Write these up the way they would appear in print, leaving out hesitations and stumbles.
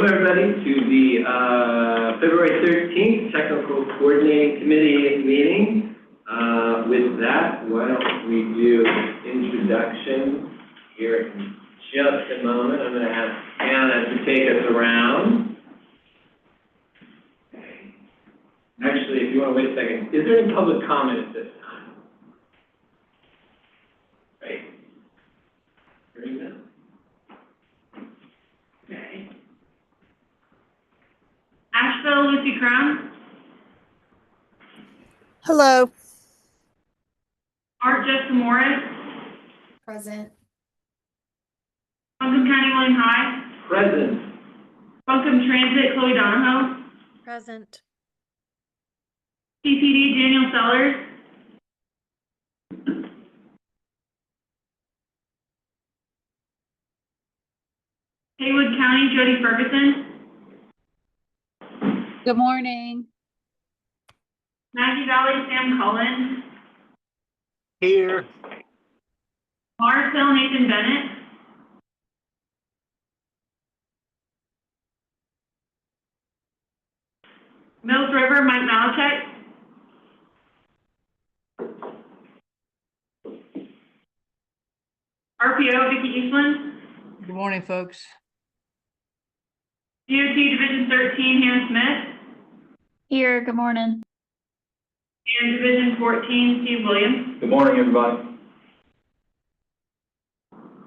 Welcome everybody to the February 13th Technical Coordinating Committee meeting. With that, why don't we do an introduction here in just a moment. I'm going to ask Anna to take us around. Okay. Actually, if you want to wait a second, is there any public comment at this time? Right. Hearing none. Okay. Asheville, Lucy Crown. Hello. Art Jessica Morris. Present. Buncombe County William High. Present. Buncombe Transit Chloe Donahoe. Present. TCD Daniel Sellers. Haywood County Jody Ferguson. Good morning. Maggie Valley Sam Cullen. Here. Mars Hill Nathan Bennett. Mills River Mike Malachek. RPO Vicki Eastland. Good morning, folks. DOT Division 13 Hannah Smith. Here, good morning. And Division 14 Steve Williams. Good morning, everybody.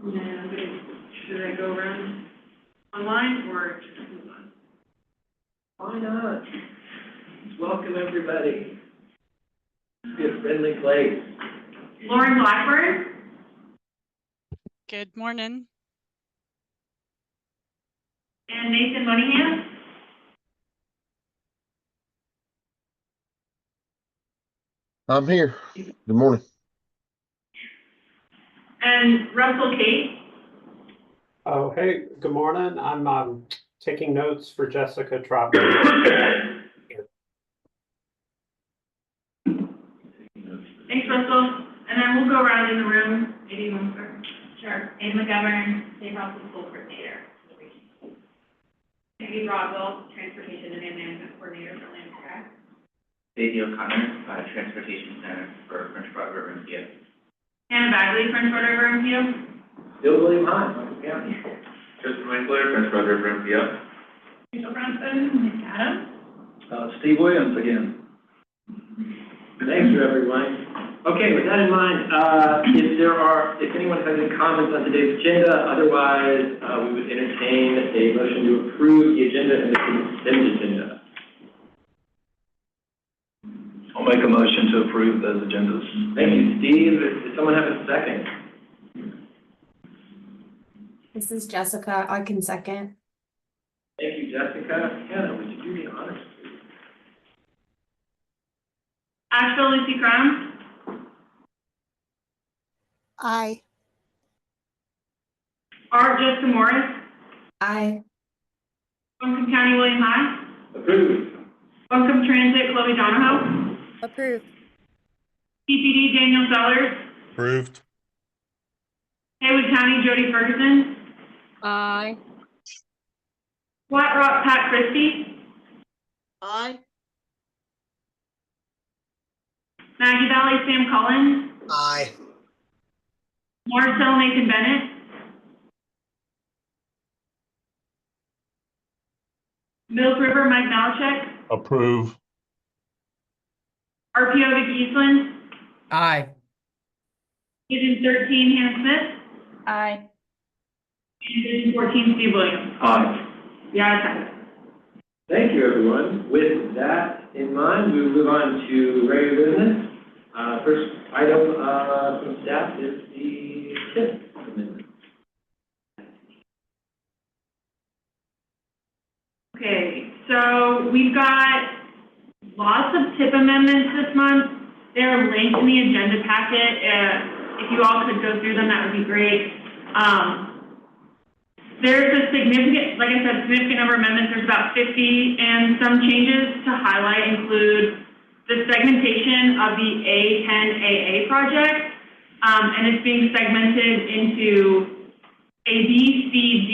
Yeah, should I go around online or should I move on? Why not? Let's welcome everybody. It's be a friendly place. Lauren Blackburn. Good morning. And Nathan Monahan. I'm here. Good morning. And Russell Kate. Oh, hey, good morning. I'm taking notes for Jessica Trotman. Thanks, Russell. And then we'll go around in the room. Maybe you want to start? Sure. Ada McGovern, State Russell School Coordinator. Peggy Broadwell, Transportation and Management Coordinator for Land Track. Daisy O'Connor, Transportation Center for French Broad River MPO. Hannah Bagley, French Broad River MPO. Still William High, Buncombe County. Tristan Winkler, French Broad River MPO. Rachel Brownson, Nick Adams. Steve Williams again. Thank you, everyone. Okay, with that in mind, if anyone has any comments on today's agenda, otherwise we would entertain a motion to approve the agenda and the consent agenda. I'll make a motion to approve those agendas. Thank you, Steve. Does someone have a second? This is Jessica. I can second. Thank you, Jessica. Hannah, would you do the honors, please? Asheville, Lucy Crown. Aye. Art Jessica Morris. Aye. Buncombe County William High. Approved. Buncombe Transit Chloe Donahoe. Approved. TCD Daniel Sellers. Approved. Haywood County Jody Ferguson. Aye. Flat Rock Pat Christie. Aye. Maggie Valley Sam Cullen. Aye. Mars Hill Nathan Bennett. Mills River Mike Malachek. Approve. RPO Vicki Eastland. Aye. Division 13 Hannah Smith. Aye. And Division 14 Steve Williams. Aye. The ayes have it. Thank you, everyone. With that in mind, we will move on to regular business. First item from staff is the TIP amendment. Okay, so we've got lots of TIP amendments this month. They're linked in the agenda packet. If you all could go through them, that would be great. There's a significant, like I said, significant number of amendments. There's about 50, and some changes to highlight include the segmentation of the A10AA project, and it's being segmented into A, B, C, D,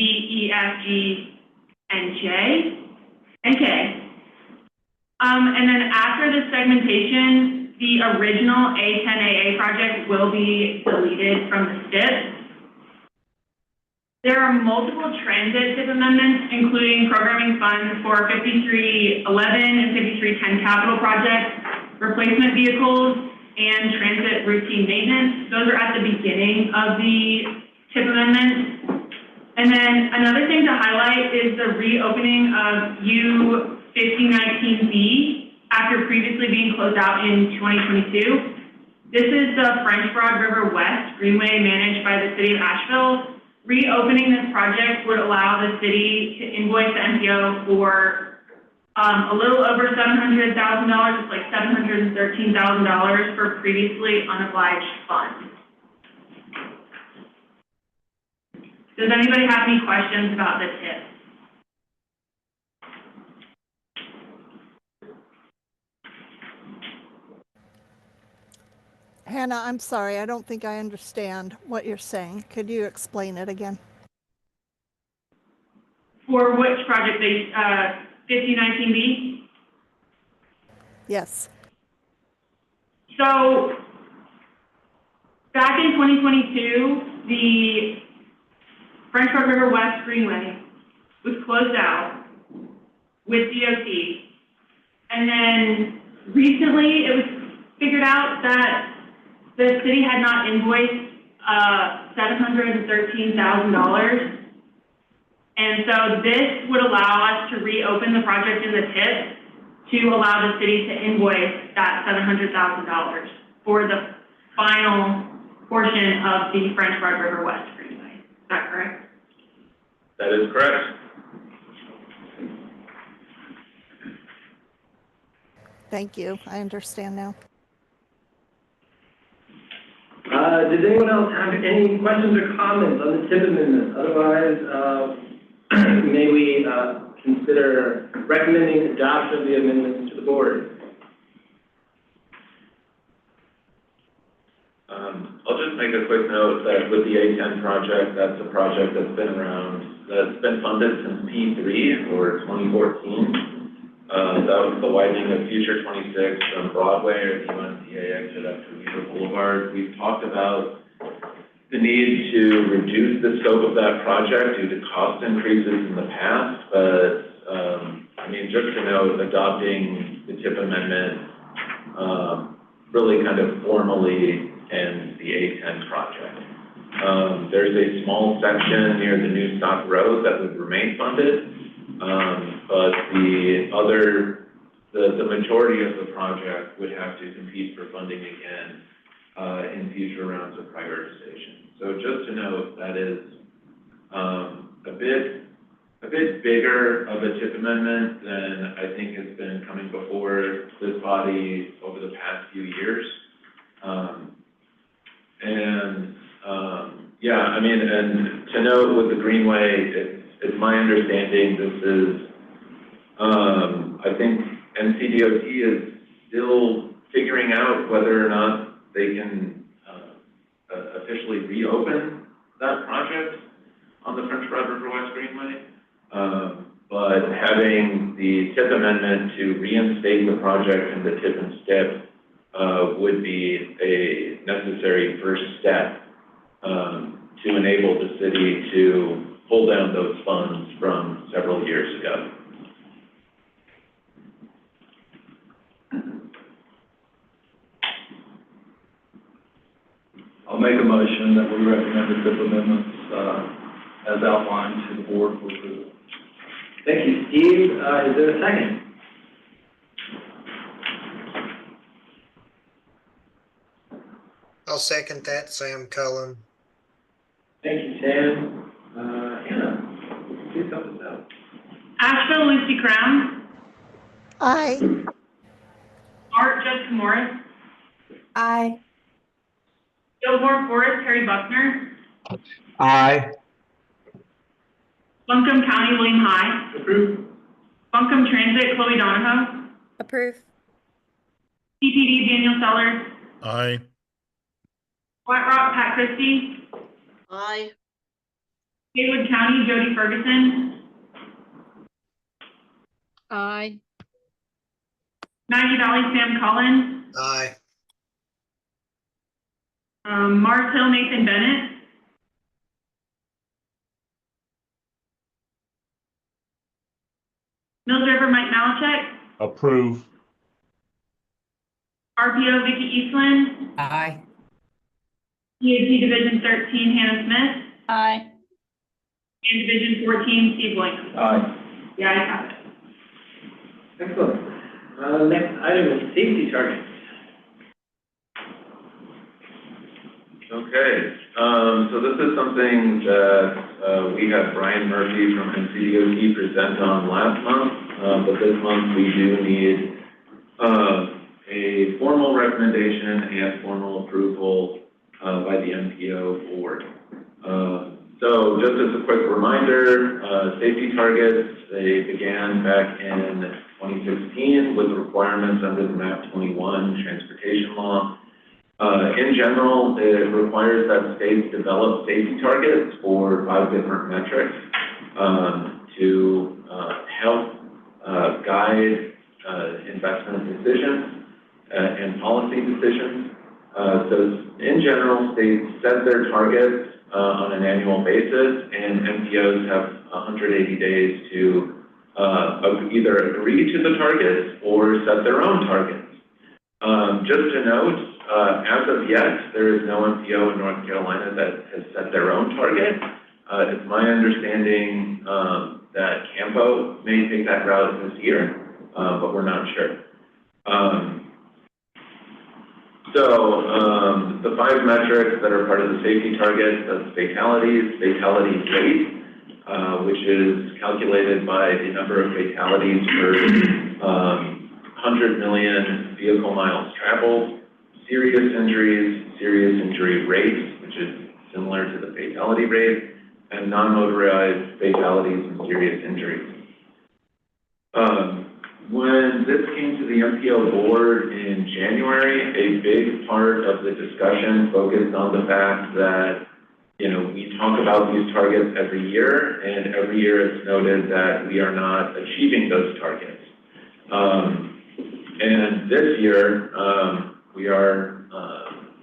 E, F, G, and K. And then after this segmentation, the original A10AA project will be deleted from the STIP. There are multiple transit TIP amendments, including programming funds for 5311 and 5310 capital projects, replacement vehicles, and transit routine maintenance. Those are at the beginning of the TIP amendments. And then another thing to highlight is the reopening of U5019B after previously being closed out in 2022. This is the French Broad River West Greenway managed by the city of Asheville. Reopening this project would allow the city to invoice the MPO for a little over $700,000, it's like $713,000 for previously unobliged funds. Does anybody have any questions about the TIP? Hannah, I'm sorry, I don't think I understand what you're saying. Could you explain it again? For which project, the 5019B? Yes. So, back in 2022, the French Broad River West Greenway was closed out with DOT. And then recently it was figured out that the city had not invoiced $713,000. And so this would allow us to reopen the project in the TIP to allow the city to invoice that $700,000 for the final portion of the French Broad River West Greenway. Is that correct? That is correct. Thank you. I understand now. Does anyone else have any questions or comments on the TIP amendment? Otherwise, may we consider recommending adoption of the amendments to the board? I'll just make a quick note that with the A10 project, that's a project that's been around, that's been funded since P3 or 2014. That was the widening of Future 26 from Broadway or the UNCA exit up to Weaver Boulevard. We've talked about the need to reduce the scope of that project due to cost increases in the past, but I mean, just to note, adopting the TIP amendment really kind of formally ends the A10 project. There's a small section near the New Stock Road that would remain funded, but the majority of the project would have to compete for funding again in future rounds of prioritization. So just to note, that is a bit bigger of a TIP amendment than I think has been coming before this body over the past few years. Yeah, I mean, and to note with the Greenway, it's my understanding this is, I think NCDOT is still figuring out whether or not they can officially reopen that project on the French Broad River West Greenway. But having the TIP amendment to reinstate the project in the TIP and STIP would be a necessary first step to enable the city to pull down those funds from several years ago. I'll make a motion that we recommend the TIP amendments as outlined to the board for approval. Thank you, Steve. Is there a second? I'll second that, Sam Cullen. Thank you, Sam. Hannah, please help us out. Asheville, Lucy Crown. Aye. Art Jessica Morris. Aye. Gilmore Forest Harry Buckner. Aye. Buncombe County William High. Approved. Buncombe Transit Chloe Donahoe. Approve. PPD Daniel Sellers. Aye. White Rock Pat Christie. Aye. Haywood County Jody Ferguson. Aye. Maggie Valley, Sam Collins. Aye. Mars Hill, Nathan Bennett. Mills River, Mike Malachek. Approve. RPO, Vicky Eastland. Aye. EAG Division 13, Hannah Smith. Aye. And Division 14, Steve Williams. Aye. The ayes have it. Excellent. Next item is safety targets. Okay, so this is something that we had Brian Murphy from NCDOT present on last month, but this month we do need a formal recommendation and formal approval by the MPO board. So just as a quick reminder, safety targets, they began back in 2016 with requirements under the MAP 21 transportation law. In general, it requires that states develop safety targets for 5 different metrics to help guide investment decisions and policy decisions. So in general, states set their targets on an annual basis, and MPOs have 180 days to either agree to the targets or set their own targets. Just to note, as of yet, there is no MPO in North Carolina that has set their own target. It's my understanding that CAMPO may take that route this year, but we're not sure. The 5 metrics that are part of the safety target, that's fatalities, fatality rate, which is calculated by the number of fatalities per 100 million vehicle miles traveled, serious injuries, serious injury rates, which is similar to the fatality rate, and non-motorized fatalities and serious injuries. When this came to the MPO board in January, a big part of the discussion focused on the fact that, we talk about these targets every year, and every year it's noted that we are not achieving those targets. And this year, we are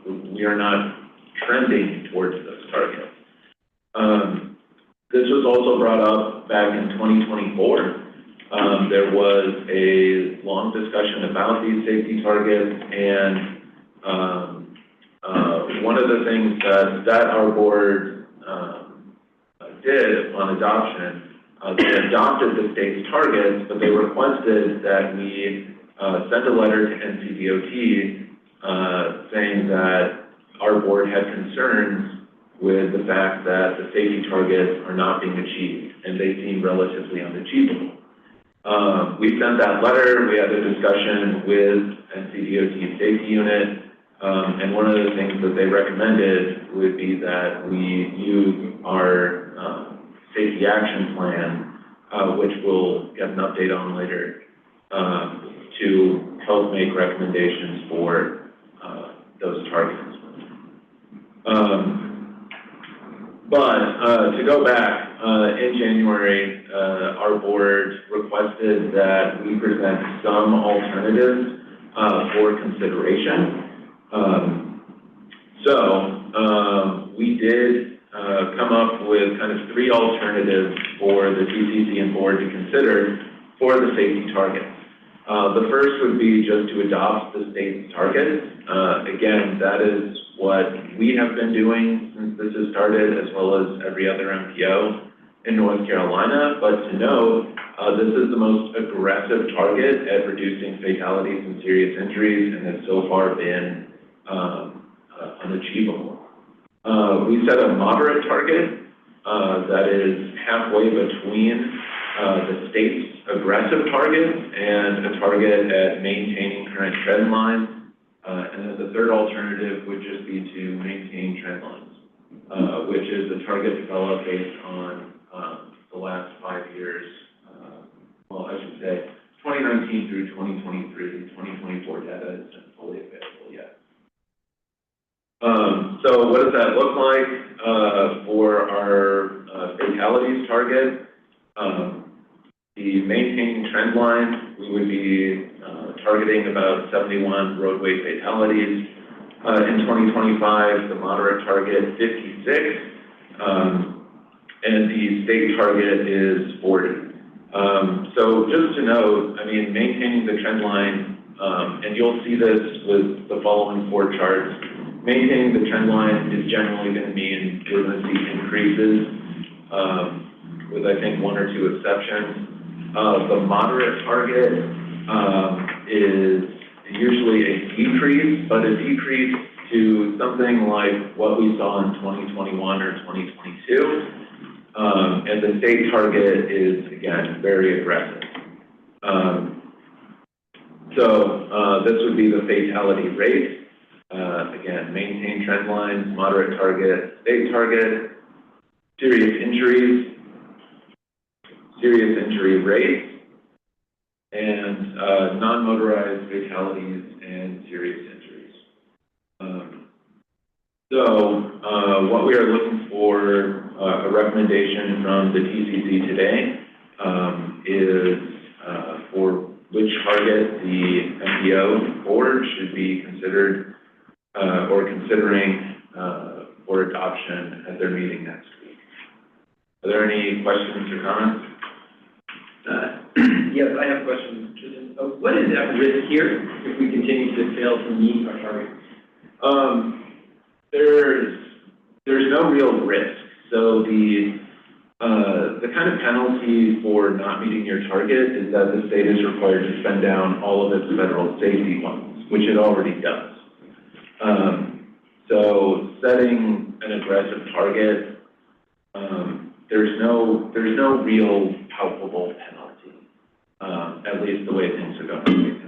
not trending towards those targets. This was also brought up back in 2024. There was a long discussion about these safety targets, and one of the things that our board did upon adoption, they adopted the state's targets, but they requested that we send a letter to NCDOT saying that our board had concerns with the fact that the safety targets are not being achieved, and they seem relatively unachievable. We sent that letter, we had a discussion with NCDOT's safety unit, and one of the things that they recommended would be that we use our safety action plan, which we'll get an update on later, to help make recommendations for those targets. But to go back, in January, our board requested that we present some alternatives for consideration. We did come up with kind of 3 alternatives for the TCC and board to consider for the safety targets. The first would be just to adopt the state's targets. Again, that is what we have been doing since this has started, as well as every other MPO in North Carolina. But to note, this is the most aggressive target at reducing fatalities and serious injuries, and has so far been unachievable. We set a moderate target that is halfway between the state's aggressive target and a target at maintaining current trend lines. And then the third alternative would just be to maintain trend lines, which is a target developed based on the last 5 years. Well, I should say 2019 through 2023. 2024 data isn't fully available yet. So what does that look like for our fatalities target? The maintaining trend line, we would be targeting about 71 roadway fatalities. In 2025, the moderate target 56, and the state target is 40. So just to note, I mean, maintaining the trend line, and you'll see this with the following 4 charts, maintaining the trend line is generally going to mean we're going to see increases, with I think 1 or 2 exceptions. The moderate target is usually a decrease, but a decrease to something like what we saw in 2021 or 2022. And the state target is, again, very aggressive. This would be the fatality rate. Again, maintain trend lines, moderate target, state target, serious injuries, serious injury rates, and non-motorized fatalities and serious injuries. What we are looking for, a recommendation from the TCC today, is for which target the MPO board should be considered or considering for adoption at their meeting next week. Are there any questions or comments? Yes, I have questions. What is at risk here if we continue to fail to meet our targets? There's no real risk. So the kind of penalty for not meeting your target is that the state is required to spend down all of its federal safety funds, which it already does. So setting an aggressive target, there's no real palpable penalty, at least the way things are going right now.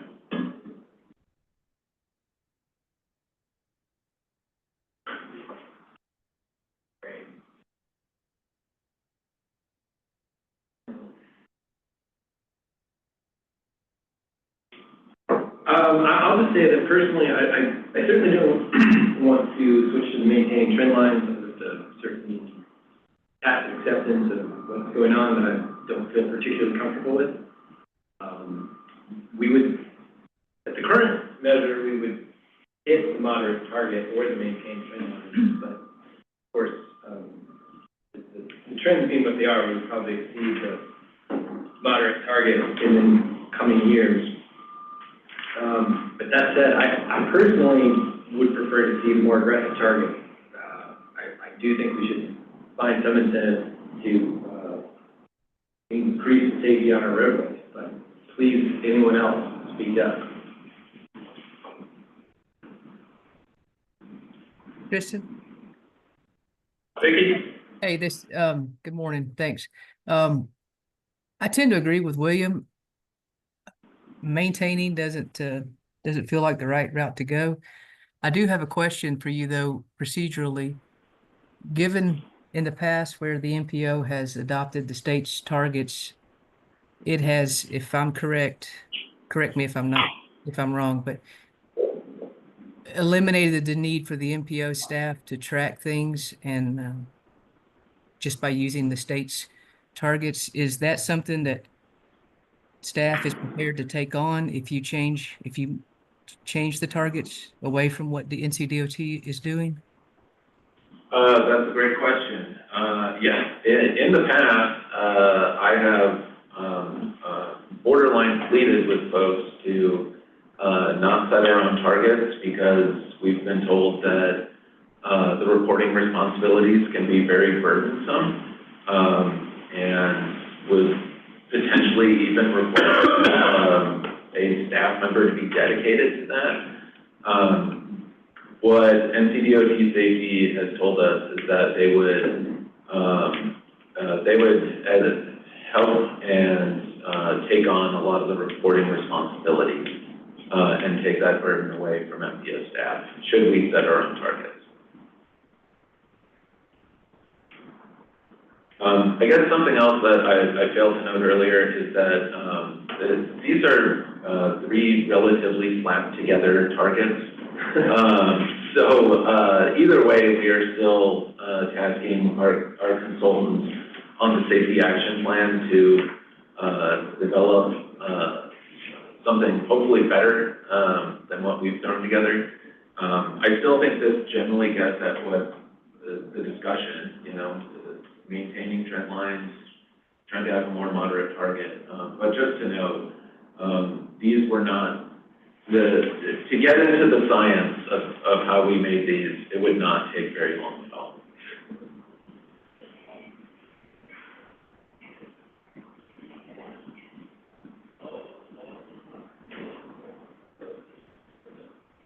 I'll just say that personally, I certainly don't want to switch to maintaining trend lines with a certain tacit acceptance of what's going on that I don't feel particularly comfortable with. We would, at the current measure, we would hit the moderate target or the maintained trend line, but of course, the trends being what they are, we would probably exceed the moderate target in the coming years. But that said, I personally would prefer to see a more aggressive target. I do think we should find some incentive to increase safety on our roadways, but please, anyone else, speak up. Kristen? Vicky? Hey, good morning, thanks. I tend to agree with William. Maintaining doesn't feel like the right route to go. I do have a question for you though, procedurally. Given in the past where the MPO has adopted the state's targets, it has, if I'm correct me if I'm wrong, but eliminated the need for the MPO staff to track things and just by using the state's targets. Is that something that staff is prepared to take on if you change the targets away from what the NCDOT is doing? That's a great question. Yes, in the past, I have borderline pleaded with folks to not set our own targets because we've been told that the reporting responsibilities can be very burdensome and would potentially even require a staff member to be dedicated to that. What NCDOT Safety has told us is that they would help and take on a lot of the reporting responsibilities and take that burden away from MPO staff should we set our own targets. I guess something else that I failed to note earlier is that these are 3 relatively slapped together targets. Either way, we are still tasking our consultants on the safety action plan to develop, something hopefully better, than what we've thrown together. I still think this generally gets at what the discussion, you know, maintaining trend lines, trying to have a more moderate target. But just to note, these were not, to get into the science of how we made these, it would not take very long at all.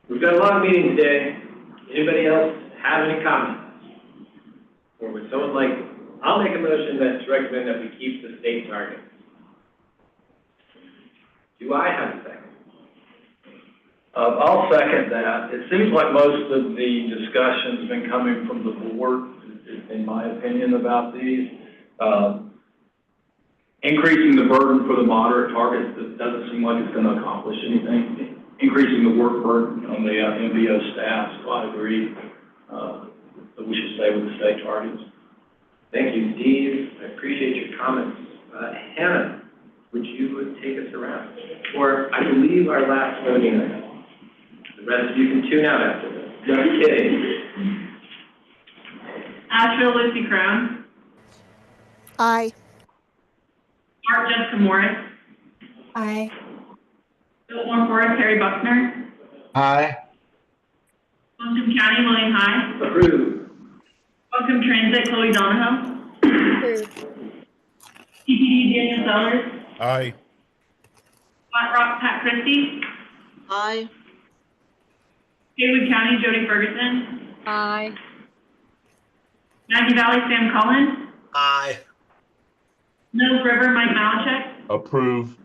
We've got a long meeting today. Anybody else have any comments? Or would someone like, I'll make a motion to recommend that we keep the state target. Do I have a second? I'll second that. It seems like most of the discussion's been coming from the board, in my opinion, about these. Increasing the burden for the moderate targets, it doesn't seem like it's going to accomplish anything. Increasing the work burden on the MPO staff, so I agree that we should stay with the state targets. Thank you, Steve. I appreciate your comments. Hannah, would you take us around? Or I believe our last voting item. The rest of you can tune out after this. Just kidding. Asheville Lucy Crown. Aye. Art Jessica Morris. Aye. Biltmore Forest Harry Buckner. Aye. Wellington County William High. Approved. Welcome Transit Chloe Donahoe. TPD Daniel Sellers. Aye. Flat Rock Pat Christie. Aye. Haywood County Jody Ferguson. Aye. Maggie Valley Sam Collins. Aye. Mills River Mike Malachek. Approve.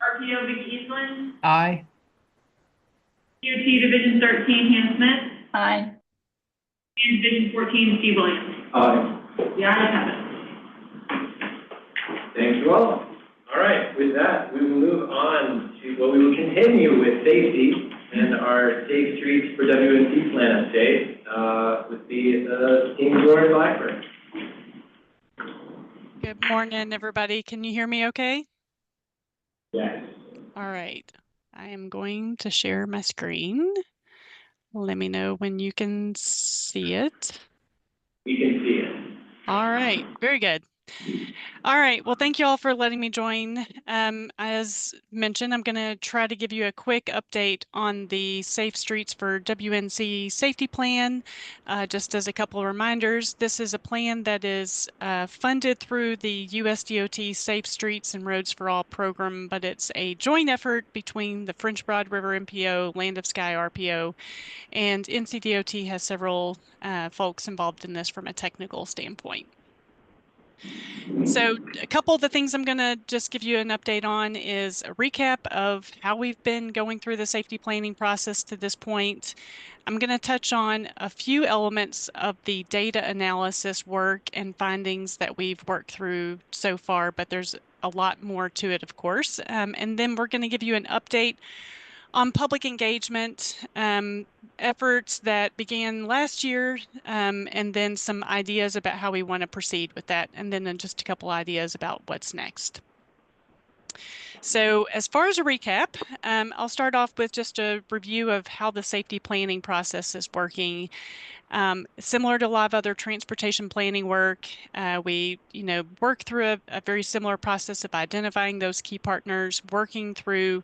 RPO Vicky Eastland. Aye. DOT Division 13 Han Smith. Aye. And Division 14 Steve Williams. Aye. The ayes have it. Thank you all. All right, with that, we will move on to, well, we will continue with safety and our Safe Streets for WNC plan update with the Team Jordan Blackburn. Good morning, everybody. Can you hear me okay? Yes. All right. I am going to share my screen. Let me know when you can see it. We can see it. All right. Very good. All right. Well, thank you all for letting me join. As mentioned, I'm going to try to give you a quick update on the Safe Streets for WNC safety plan. Just as a couple of reminders, this is a plan that is funded through the USDOT Safe Streets and Roads for All program, but it's a joint effort between the French Broad River MPO, Land of Sky RPO, and NCDOT has several folks involved in this from a technical standpoint. So a couple of the things I'm going to just give you an update on is a recap of how we've been going through the safety planning process to this point. I'm going to touch on a few elements of the data analysis work and findings that we've worked through so far, but there's a lot more to it, of course. And then we're going to give you an update on public engagement efforts that began last year, and then some ideas about how we want to proceed with that, and then just a couple ideas about what's next. So as far as a recap, I'll start off with just a review of how the safety planning process is working. Similar to a lot of other transportation planning work, we work through a very similar process of identifying those key partners, working through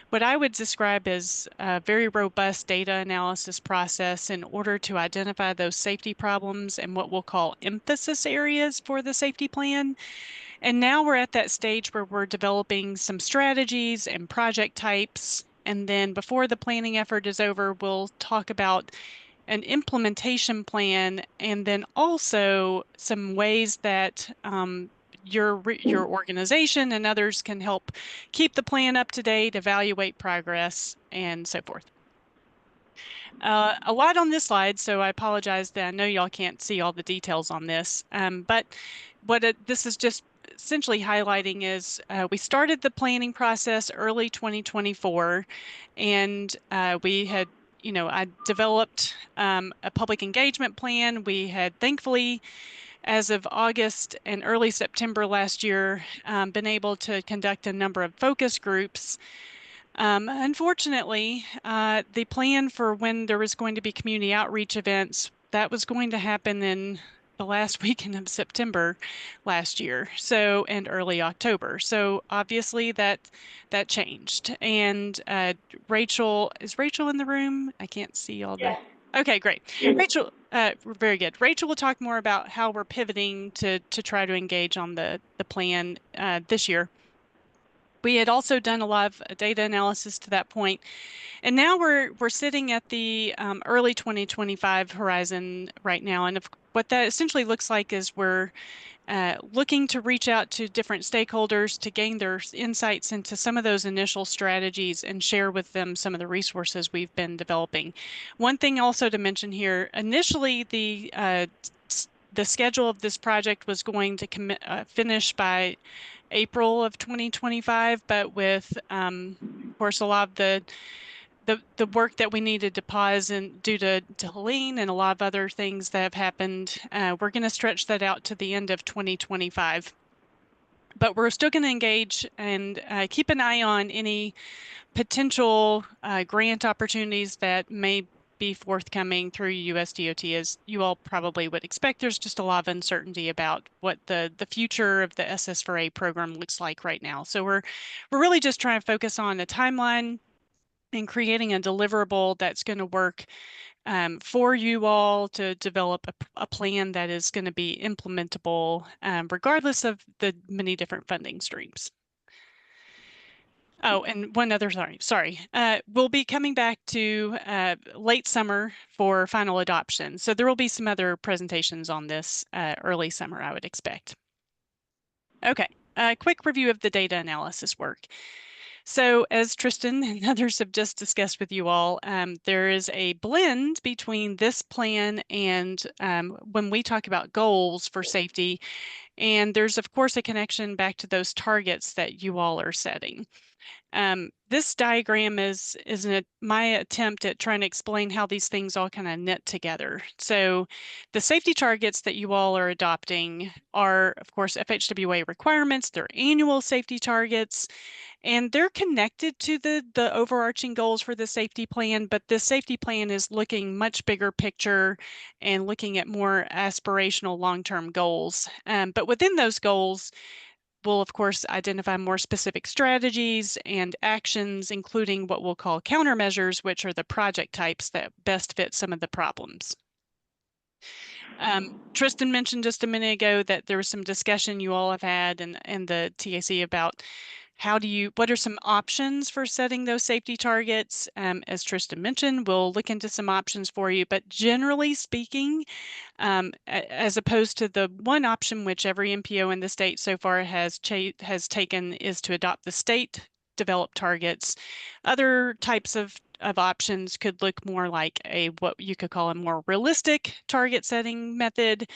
what I would describe as a very robust data analysis process in order to identify those safety problems and what we'll call emphasis areas for the safety plan. And now we're at that stage where we're developing some strategies and project types. And then before the planning effort is over, we'll talk about an implementation plan and then also some ways that your organization and others can help keep the plan up to date, evaluate progress, and so forth. A lot on this slide, so I apologize that I know y'all can't see all the details on this, but what this is just essentially highlighting is we started the planning process early 2024, and we had, I developed a public engagement plan. We had thankfully as of August and early September last year, been able to conduct a number of focus groups. Unfortunately, the plan for when there was going to be community outreach events, that was going to happen in the last weekend of September last year, so, and early October. So obviously that changed. And Rachel, is Rachel in the room? I can't see all the. Okay, great. Rachel, very good. Rachel will talk more about how we're pivoting to try to engage on the plan this year. We had also done a lot of data analysis to that point, and now we're sitting at the early 2025 horizon right now. And what that essentially looks like is we're looking to reach out to different stakeholders to gain their insights into some of those initial strategies and share with them some of the resources we've been developing. One thing also to mention here, initially the schedule of this project was going to finish by April of 2025, but with, of course, a lot of the work that we needed to pause and due to Helene and a lot of other things that have happened, we're going to stretch that out to the end of 2025. But we're still going to engage and keep an eye on any potential grant opportunities that may be forthcoming through USDOT. As you all probably would expect, there's just a lot of uncertainty about what the future of the SS4A program looks like right now. So we're really just trying to focus on a timeline and creating a deliverable that's going to work for you all to develop a plan that is going to be implementable regardless of the many different funding streams. Oh, and one other, sorry. We'll be coming back to late summer for final adoption. So there will be some other presentations on this early summer, I would expect. Okay, a quick review of the data analysis work. So as Tristan and others have just discussed with you all, there is a blend between this plan and when we talk about goals for safety, and there's of course a connection back to those targets that you all are setting. This diagram is my attempt at trying to explain how these things all kind of knit together. So the safety targets that you all are adopting are, of course, FHWA requirements, they're annual safety targets, and they're connected to the overarching goals for the safety plan, but this safety plan is looking much bigger picture and looking at more aspirational long-term goals. But within those goals, we'll, of course, identify more specific strategies and actions, including what we'll call countermeasures, which are the project types that best fit some of the problems. Tristan mentioned just a minute ago that there was some discussion you all have had and the TAC about what are some options for setting those safety targets? As Tristan mentioned, we'll look into some options for you, but generally speaking, as opposed to the one option which every MPO in the state so far has taken is to adopt the state developed targets. Other types of options could look more like what you could call a more realistic target setting method,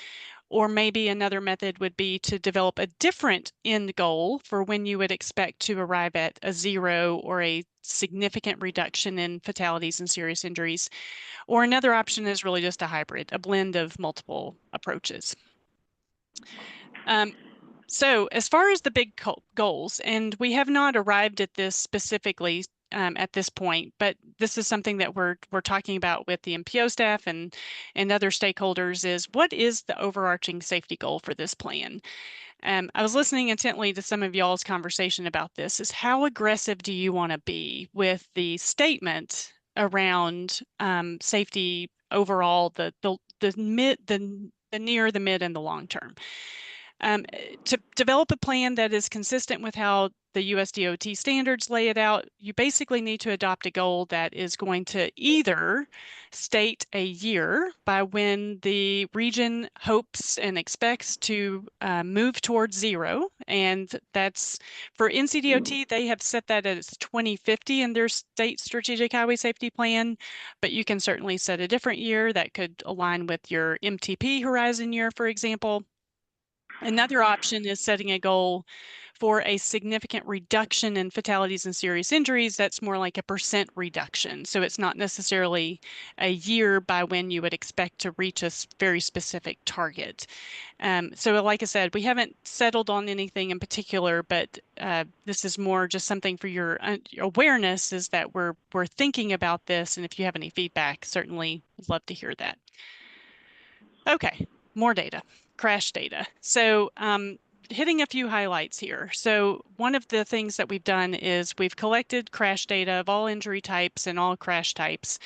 or maybe another method would be to develop a different end goal for when you would expect to arrive at a 0 or a significant reduction in fatalities and serious injuries. Or another option is really just a hybrid, a blend of multiple approaches. So as far as the big goals, and we have not arrived at this specifically at this point, but this is something that we're talking about with the MPO staff and other stakeholders, is what is the overarching safety goal for this plan? I was listening intently to some of y'all's conversation about this, is how aggressive do you want to be with the statement around safety overall, the near, the mid, and the long term? To develop a plan that is consistent with how the USDOT standards lay it out, you basically need to adopt a goal that is going to either state a year by when the region hopes and expects to move towards 0, and that's for NCDOT, they have set that as 2050 in their state strategic highway safety plan, but you can certainly set a different year that could align with your MTP horizon year, for example. Another option is setting a goal for a significant reduction in fatalities and serious injuries, that's more like a % reduction. So it's not necessarily a year by when you would expect to reach a very specific target. So like I said, we haven't settled on anything in particular, but this is more just something for your awareness, is that we're thinking about this. And if you have any feedback, certainly would love to hear that. Okay, more data, crash data. So hitting a few highlights here. So one of the things that we've done is we've collected crash data of all injury types and all crash types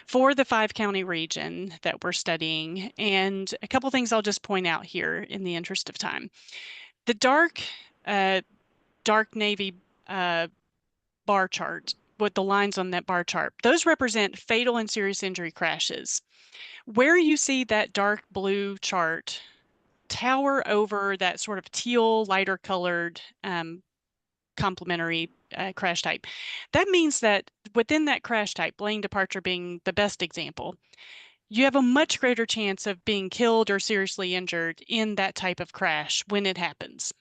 for the 5-county region that we're studying. And a couple things I'll just point out here in the interest of time. The dark navy bar chart with the lines on that bar chart, those represent fatal and serious injury crashes. Where you see that dark blue chart tower over that sort of teal, lighter colored complementary crash type, that means that within that crash type, lane departure being the best example, you have a much greater chance of being killed or seriously injured in that type of crash when it happens.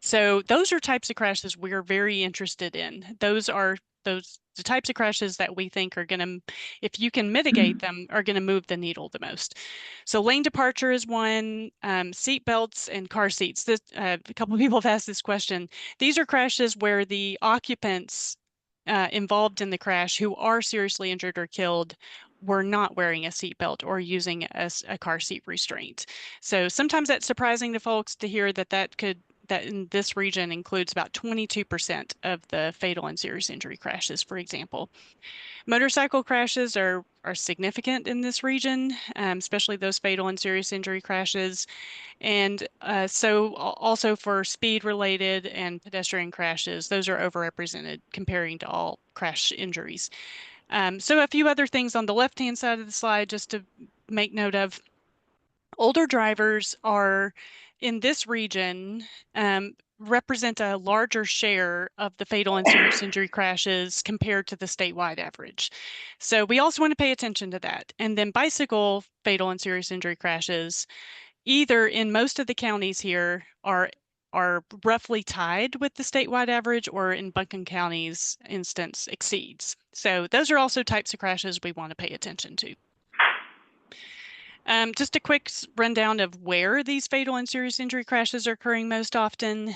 So those are types of crashes we're very interested in. Those are the types of crashes that we think are going to, if you can mitigate them, are going to move the needle the most. So lane departure is one, seat belts and car seats. This, a couple of people have asked this question. These are crashes where the occupants involved in the crash who are seriously injured or killed were not wearing a seatbelt or using a car seat restraint. So sometimes that's surprising to folks to hear that in this region includes about 22% of the fatal and serious injury crashes, for example. Motorcycle crashes are significant in this region, especially those fatal and serious injury crashes. And so also for speed-related and pedestrian crashes, those are overrepresented comparing to all crash injuries. So a few other things on the left-hand side of the slide just to make note of. Older drivers are, in this region, represent a larger share of the fatal and serious injury crashes compared to the statewide average. So we also want to pay attention to that. And then bicycle fatal and serious injury crashes, either in most of the counties here are roughly tied with the statewide average, or in Buncombe County's instance exceeds. So those are also types of crashes we want to pay attention to. Just a quick rundown of where these fatal and serious injury crashes are occurring most often.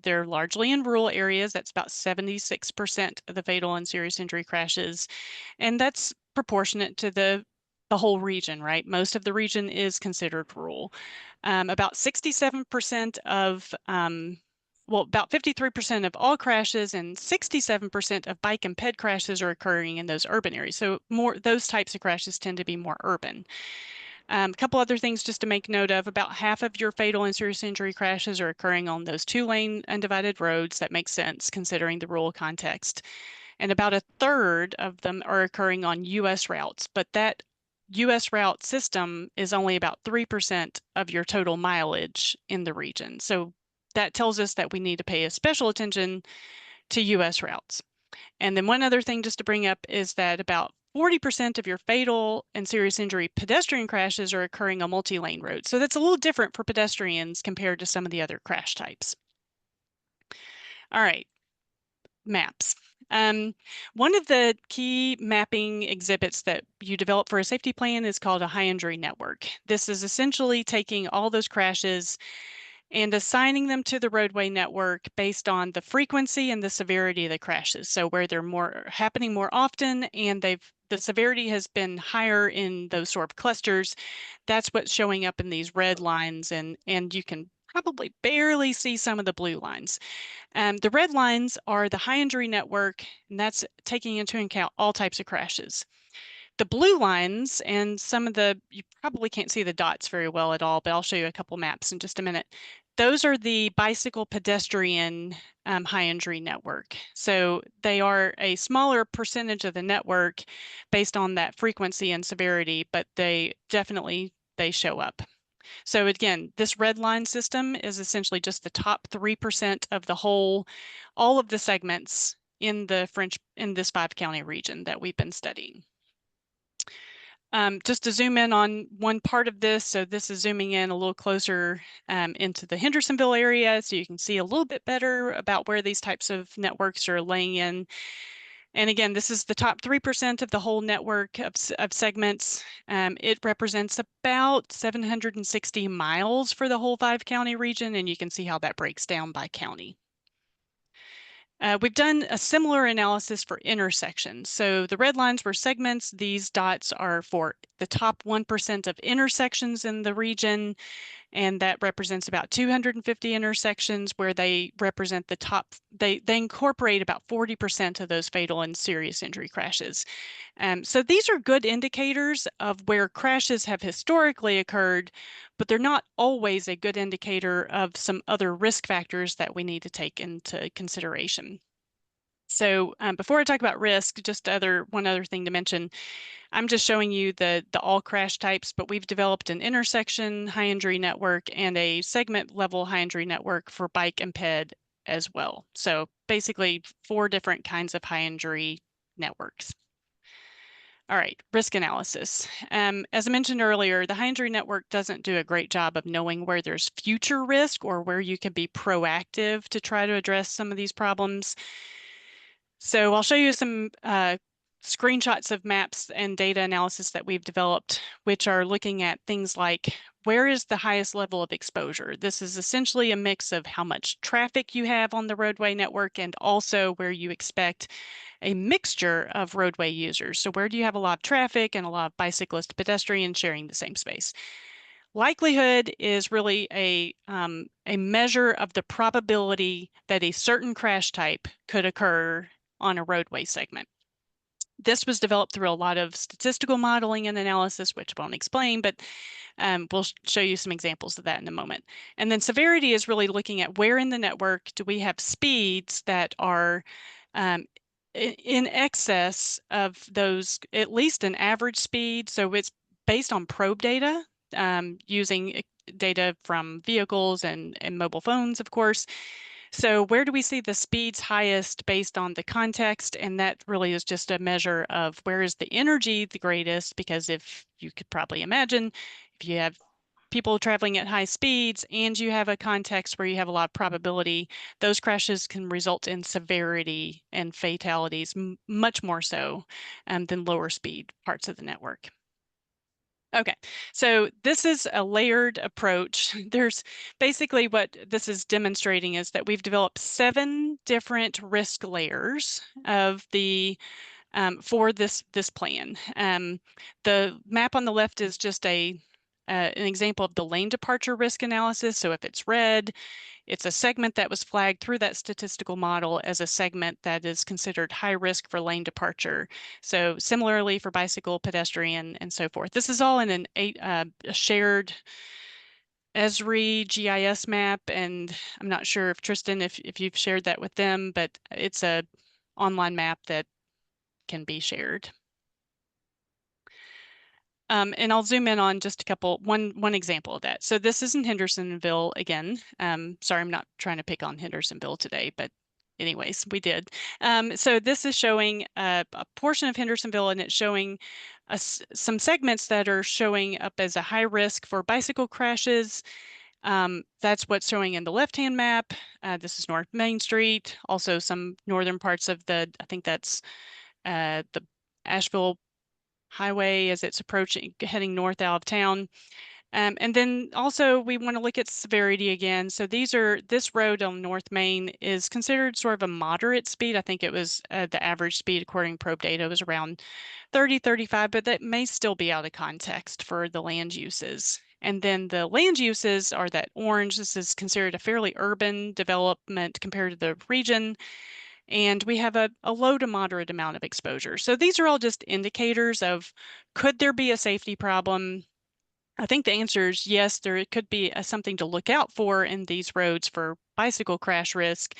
They're largely in rural areas. That's about 76% of the fatal and serious injury crashes. And that's proportionate to the whole region, right? Most of the region is considered rural. About 67% of, about 53% of all crashes and 67% of bike and ped crashes are occurring in those urban areas. So those types of crashes tend to be more urban. A couple other things just to make note of: about half of your fatal and serious injury crashes are occurring on those 2-lane undivided roads. That makes sense considering the rural context. And about a third of them are occurring on U.S. routes, but that U.S. route system is only about 3% of your total mileage in the region. So that tells us that we need to pay a special attention to U.S. routes. And then one other thing just to bring up is that about 40% of your fatal and serious injury pedestrian crashes are occurring on multi-lane roads. So that's a little different for pedestrians compared to some of the other crash types. All right, maps. One of the key mapping exhibits that you develop for a safety plan is called a high injury network. This is essentially taking all those crashes and assigning them to the roadway network based on the frequency and the severity of the crashes. So where they're happening more often and the severity has been higher in those sort of clusters, that's what's showing up in these red lines, and you can probably barely see some of the blue lines. The red lines are the high injury network, and that's taking into account all types of crashes. The blue lines and you probably can't see the dots very well at all, but I'll show you a couple maps in just a minute. Those are the bicycle pedestrian high injury network. So they are a smaller percentage of the network based on that frequency and severity, but they show up. So again, this red line system is essentially just the top 3% of all of the segments in this 5-county region that we've been studying. Just to zoom in on one part of this, so this is zooming in a little closer into the Hendersonville area, so you can see a little bit better about where these types of networks are laying in. And again, this is the top 3% of the whole network of segments. It represents about 760 miles for the whole 5-county region, and you can see how that breaks down by county. We've done a similar analysis for intersections. So the red lines were segments. These dots are for the top 1% of intersections in the region, and that represents about 250 intersections where they represent the top, they incorporate about 40% of those fatal and serious injury crashes. So these are good indicators of where crashes have historically occurred, but they're not always a good indicator of some other risk factors that we need to take into consideration. So before I talk about risk, just one other thing to mention, I'm just showing you the all crash types, but we've developed an intersection high injury network and a segment level high injury network for bike and ped as well. So basically 4 different kinds of high injury networks. All right, risk analysis. As I mentioned earlier, the high injury network doesn't do a great job of knowing where there's future risk or where you can be proactive to try to address some of these problems. So I'll show you some screenshots of maps and data analysis that we've developed, which are looking at things like where is the highest level of exposure? This is essentially a mix of how much traffic you have on the roadway network and also where you expect a mixture of roadway users. So where do you have a lot of traffic and a lot of bicyclists, pedestrians sharing the same space? Likelihood is really a measure of the probability that a certain crash type could occur on a roadway segment. This was developed through a lot of statistical modeling and analysis, which I won't explain, but we'll show you some examples of that in a moment. And then severity is really looking at where in the network do we have speeds that are in excess of those, at least an average speed. So it's based on probe data, using data from vehicles and mobile phones, of course. So where do we see the speeds highest based on the context? And that really is just a measure of where is the energy the greatest, because if you could probably imagine, if you have people traveling at high speeds and you have a context where you have a lot of probability, those crashes can result in severity and fatalities much more so than lower speed parts of the network. Okay, so this is a layered approach. There's basically what this is demonstrating is that we've developed 7 different risk layers of the for this plan. The map on the left is just an example of the lane departure risk analysis. So if it's red, it's a segment that was flagged through that statistical model as a segment that is considered high risk for lane departure. So similarly for bicycle, pedestrian, and so forth. This is all in a shared Esri GIS map, and I'm not sure if Tristan, if you've shared that with them, but it's a online map that can be shared. And I'll zoom in on just one example of that. So this is in Hendersonville again. Sorry, I'm not trying to pick on Hendersonville today, but anyways, we did. So this is showing a portion of Hendersonville, and it's showing some segments that are showing up as a high risk for bicycle crashes. That's what's showing in the left-hand map. This is North Main Street, also some northern parts of I think that's the Asheville Highway as it's heading north out of town. And then also we want to look at severity again. So this road on North Main is considered sort of a moderate speed. I think it was the average speed according to probe data was around 30, 35, but that may still be out of context for the land uses. And then the land uses are that orange. This is considered a fairly urban development compared to the region. And we have a low to moderate amount of exposure. So these are all just indicators of, could there be a safety problem? I think the answer is yes, there could be something to look out for in these roads for bicycle crash risk.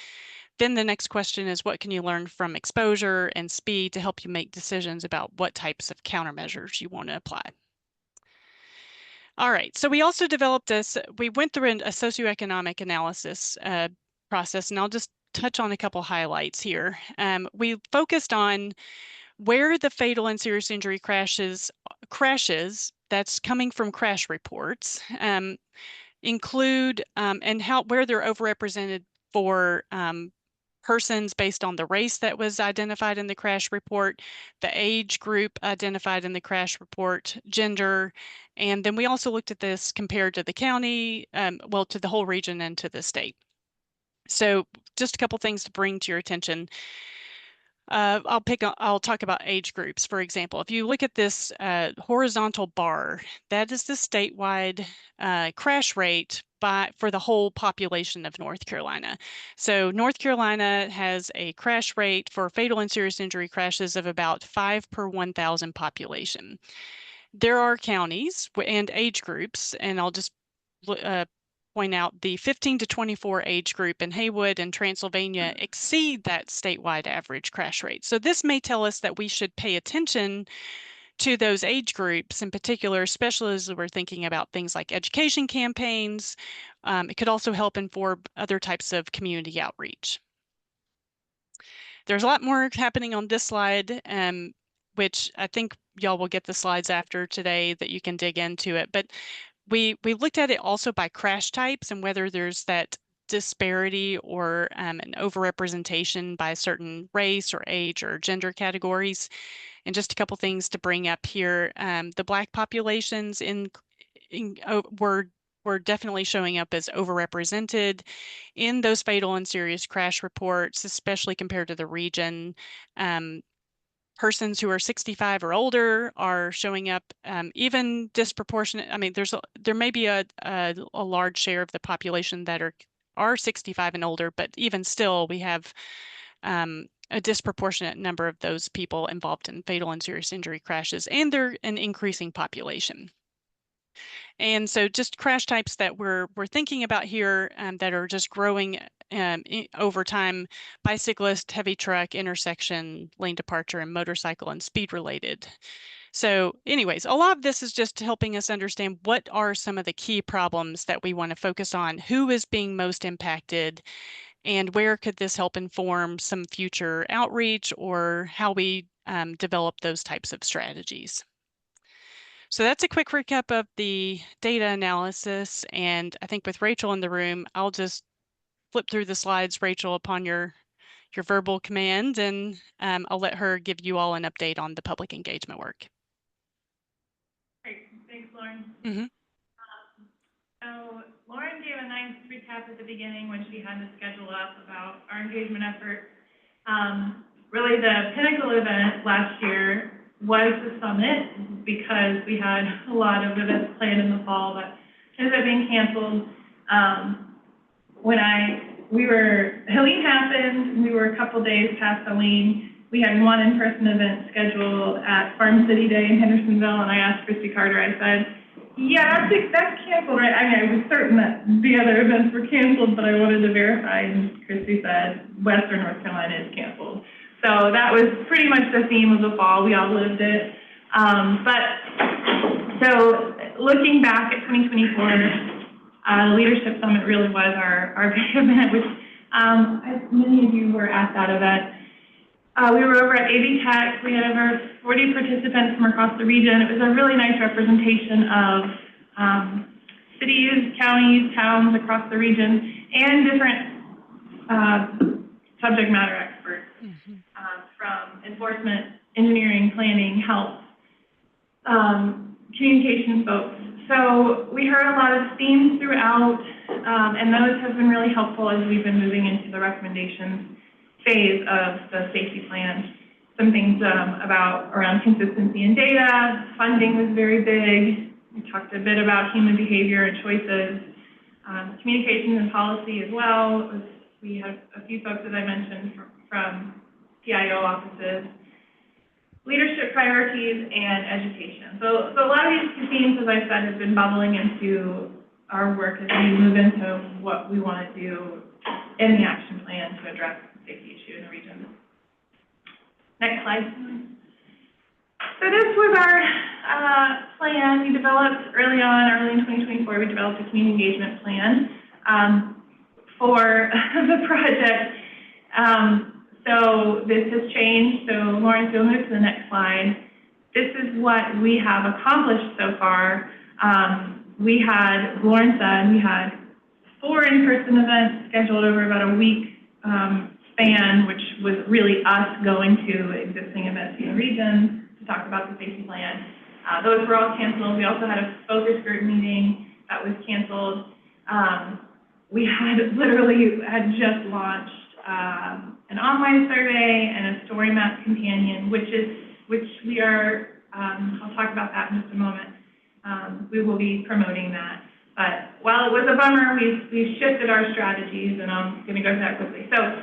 Then the next question is, what can you learn from exposure and speed to help you make decisions about what types of countermeasures you want to apply? All right, so we also developed this, we went through a socioeconomic analysis process, and I'll just touch on a couple highlights here. We focused on where the fatal and serious injury crashes crashes that's coming from crash reports include and where they're overrepresented for persons based on the race that was identified in the crash report, the age group identified in the crash report, gender, and then we also looked at this compared to the county, well, to the whole region and to the state. So just a couple things to bring to your attention. I'll talk about age groups, for example. If you look at this horizontal bar, that is the statewide crash rate for the whole population of North Carolina. So North Carolina has a crash rate for fatal and serious injury crashes of about 5 per 1,000 population. There are counties and age groups, and I'll just point out the 15 to 24 age group in Haywood and Transylvania exceed that statewide average crash rate. So this may tell us that we should pay attention to those age groups in particular, especially as we're thinking about things like education campaigns. It could also help inform other types of community outreach. There's a lot more happening on this slide, which I think y'all will get the slides after today that you can dig into it. But we looked at it also by crash types and whether there's that disparity or an overrepresentation by a certain race or age or gender categories. And just a couple things to bring up here. The Black populations were definitely showing up as overrepresented in those fatal and serious crash reports, especially compared to the region. Persons who are 65 or older are showing up even disproportionate. I mean, there may be a large share of the population that are 65 and older, but even still, we have a disproportionate number of those people involved in fatal and serious injury crashes, and they're an increasing population. And so just crash types that we're thinking about here that are just growing over time: bicyclist, heavy truck, intersection, lane departure, and motorcycle and speed related. So anyways, a lot of this is just helping us understand what are some of the key problems that we want to focus on, who is being most impacted, and where could this help inform some future outreach or how we develop those types of strategies. So that's a quick recap of the data analysis, and I think with Rachel in the room, I'll just flip through the slides, Rachel, upon your verbal command, and I'll let her give you all an update on the public engagement work. Great, thanks, Lauren. Mm-hmm. So Lauren gave a nice recap at the beginning when she had to schedule up about our engagement effort. Really the pinnacle event last year was the summit, because we had a lot of events planned in the fall that ended up being canceled. Halloween happened, we were a couple days past Halloween. We had one in-person event scheduled at Farm City Day in Hendersonville, and I asked Christy Carter, I said, yeah, that's canceled, right? I mean, I was certain that the other events were canceled, but I wanted to verify, and Christy said, Western North Carolina is canceled. So that was pretty much the theme of the fall. We all lived it. So looking back at 2024, the Leadership Summit really was our big event, which many of you were at that event. We were over at AV Tech. We had over 40 participants from across the region. It was a really nice representation of cities, counties, towns across the region, and different subject matter experts. Mm-hmm. From enforcement, engineering, planning, health, communication folks. So we heard a lot of themes throughout, and those have been really helpful as we've been moving into the recommendations phase of the safety plan. Some things around consistency in data, funding was very big. We talked a bit about human behavior and choices, communications and policy as well. We had a few folks, as I mentioned, from PIO offices, leadership priorities, and education. So a lot of these themes, as I said, have been bubbling into our work as we move into what we want to do in the action plan to address the safety issue in the region. Next slide. So this was our plan we developed early in 2024. We developed a community engagement plan for the project. So this has changed. So Lawrence, you'll move to the next slide. this is what we have accomplished so far. We had, Lauren said, we had 4 in-person events scheduled over about a week span, which was really us going to existing events in the region to talk about the safety plan. Those were all canceled. We also had a focus group meeting that was canceled. We had literally just launched an online survey and a story map companion, which we are, I'll talk about that in just a moment. We will be promoting that. But while it was a bummer, we've shifted our strategies, and I'm going to go through that quickly. So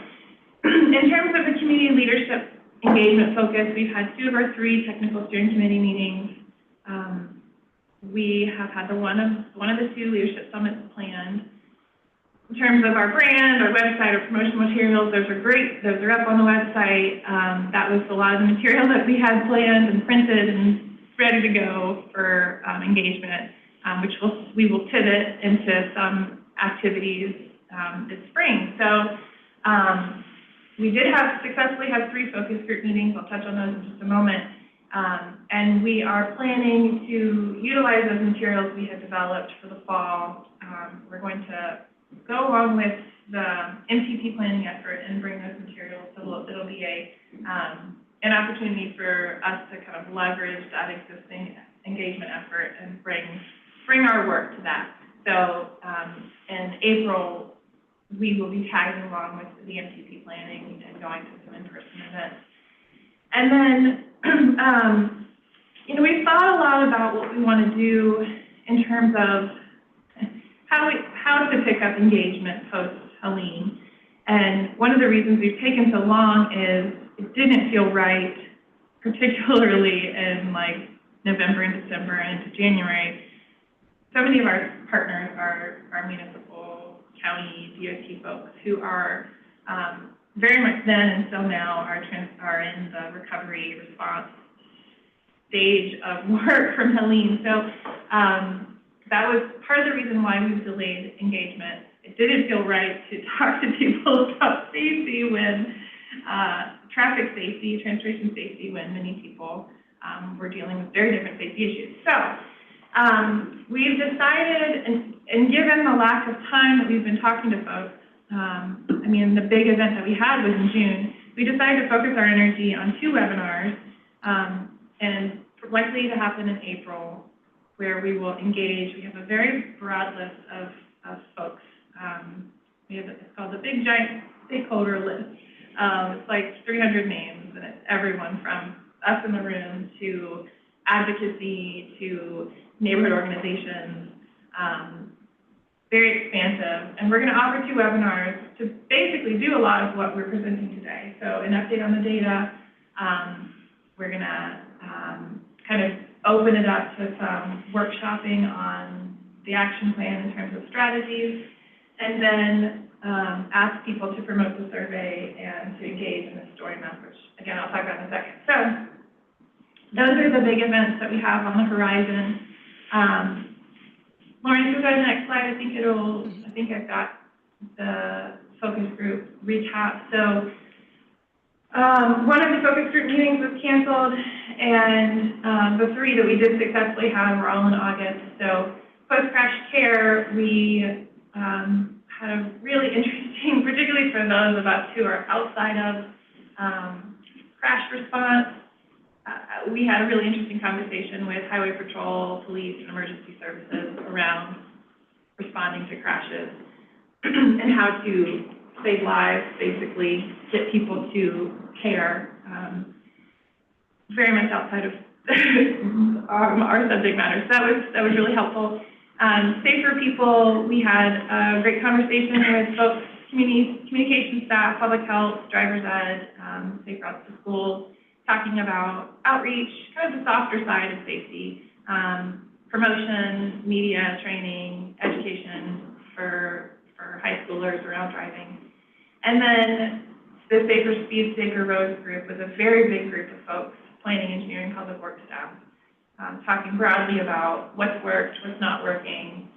in terms of the community leadership engagement focus, we've had 2 of our 3 technical steering committee meetings. We have had one of the 2 leadership summits planned. In terms of our brand, our website, our promotional materials, those are great. Those are up on the website. That was a lot of the material that we had planned and printed and ready to go for engagement, which we will pivot into some activities this spring. So we did successfully have 3 focus group meetings. I'll touch on those in just a moment. And we are planning to utilize those materials we had developed for the fall. We're going to go along with the MTP planning effort and bring those materials. So it'll be an opportunity for us to kind of leverage that existing engagement effort and bring our work to that. So in April, we will be tagging along with the MTP planning and going to some in-person events. And then, we've thought a lot about what we want to do in terms of how to pick up engagement post-Helene. And one of the reasons we've taken so long is it didn't feel right, particularly in like November and December and into January. So many of our partners are municipal, county, DOT folks who are very much then and still now are in the recovery response stage of work from Helene. So that was part of the reason why we've delayed engagement. It didn't feel right to talk to people about safety when traffic safety, transportation safety, when many people were dealing with very different safety issues. So we've decided, and given the lack of time that we've been talking to folks, the big event that we had was in June, we decided to focus our energy on 2 webinars, and likely to happen in April, where we will engage. We have a very broad list of folks. It's called the Big Giant Stakeholder List. It's like 300 names, and it's everyone from us in the room to advocacy to neighborhood organizations, very expansive. And we're going to offer 2 webinars to basically do a lot of what we're presenting today. So an update on the data. We're going to kind of open it up to some workshopping on the action plan in terms of strategies, and then ask people to promote the survey and to engage in the story map, which again, I'll talk about in a second. So those are the big events that we have on the horizon. Lauren, if you go to the next slide, I think I've got the focus group recap. So one of the focus group meetings was canceled, and the 3 that we did successfully have were all in August. So post-crash care, we had a really interesting, particularly for those of us who are outside of crash response, we had a really interesting conversation with Highway Patrol, police, and emergency services around responding to crashes and how to save lives, basically get people to care, very much outside of our subject matter. So that was really helpful. Safer People, we had a great conversation with folks, communication staff, public health, driver's ed, safe routes to schools, talking about outreach, kind of the softer side of safety, promotion, media, training, education for high schoolers around driving. And then the Safer Speed, Safer Roads group was a very big group of folks, planning, engineering, public works staff, talking broadly about what's worked, what's not working.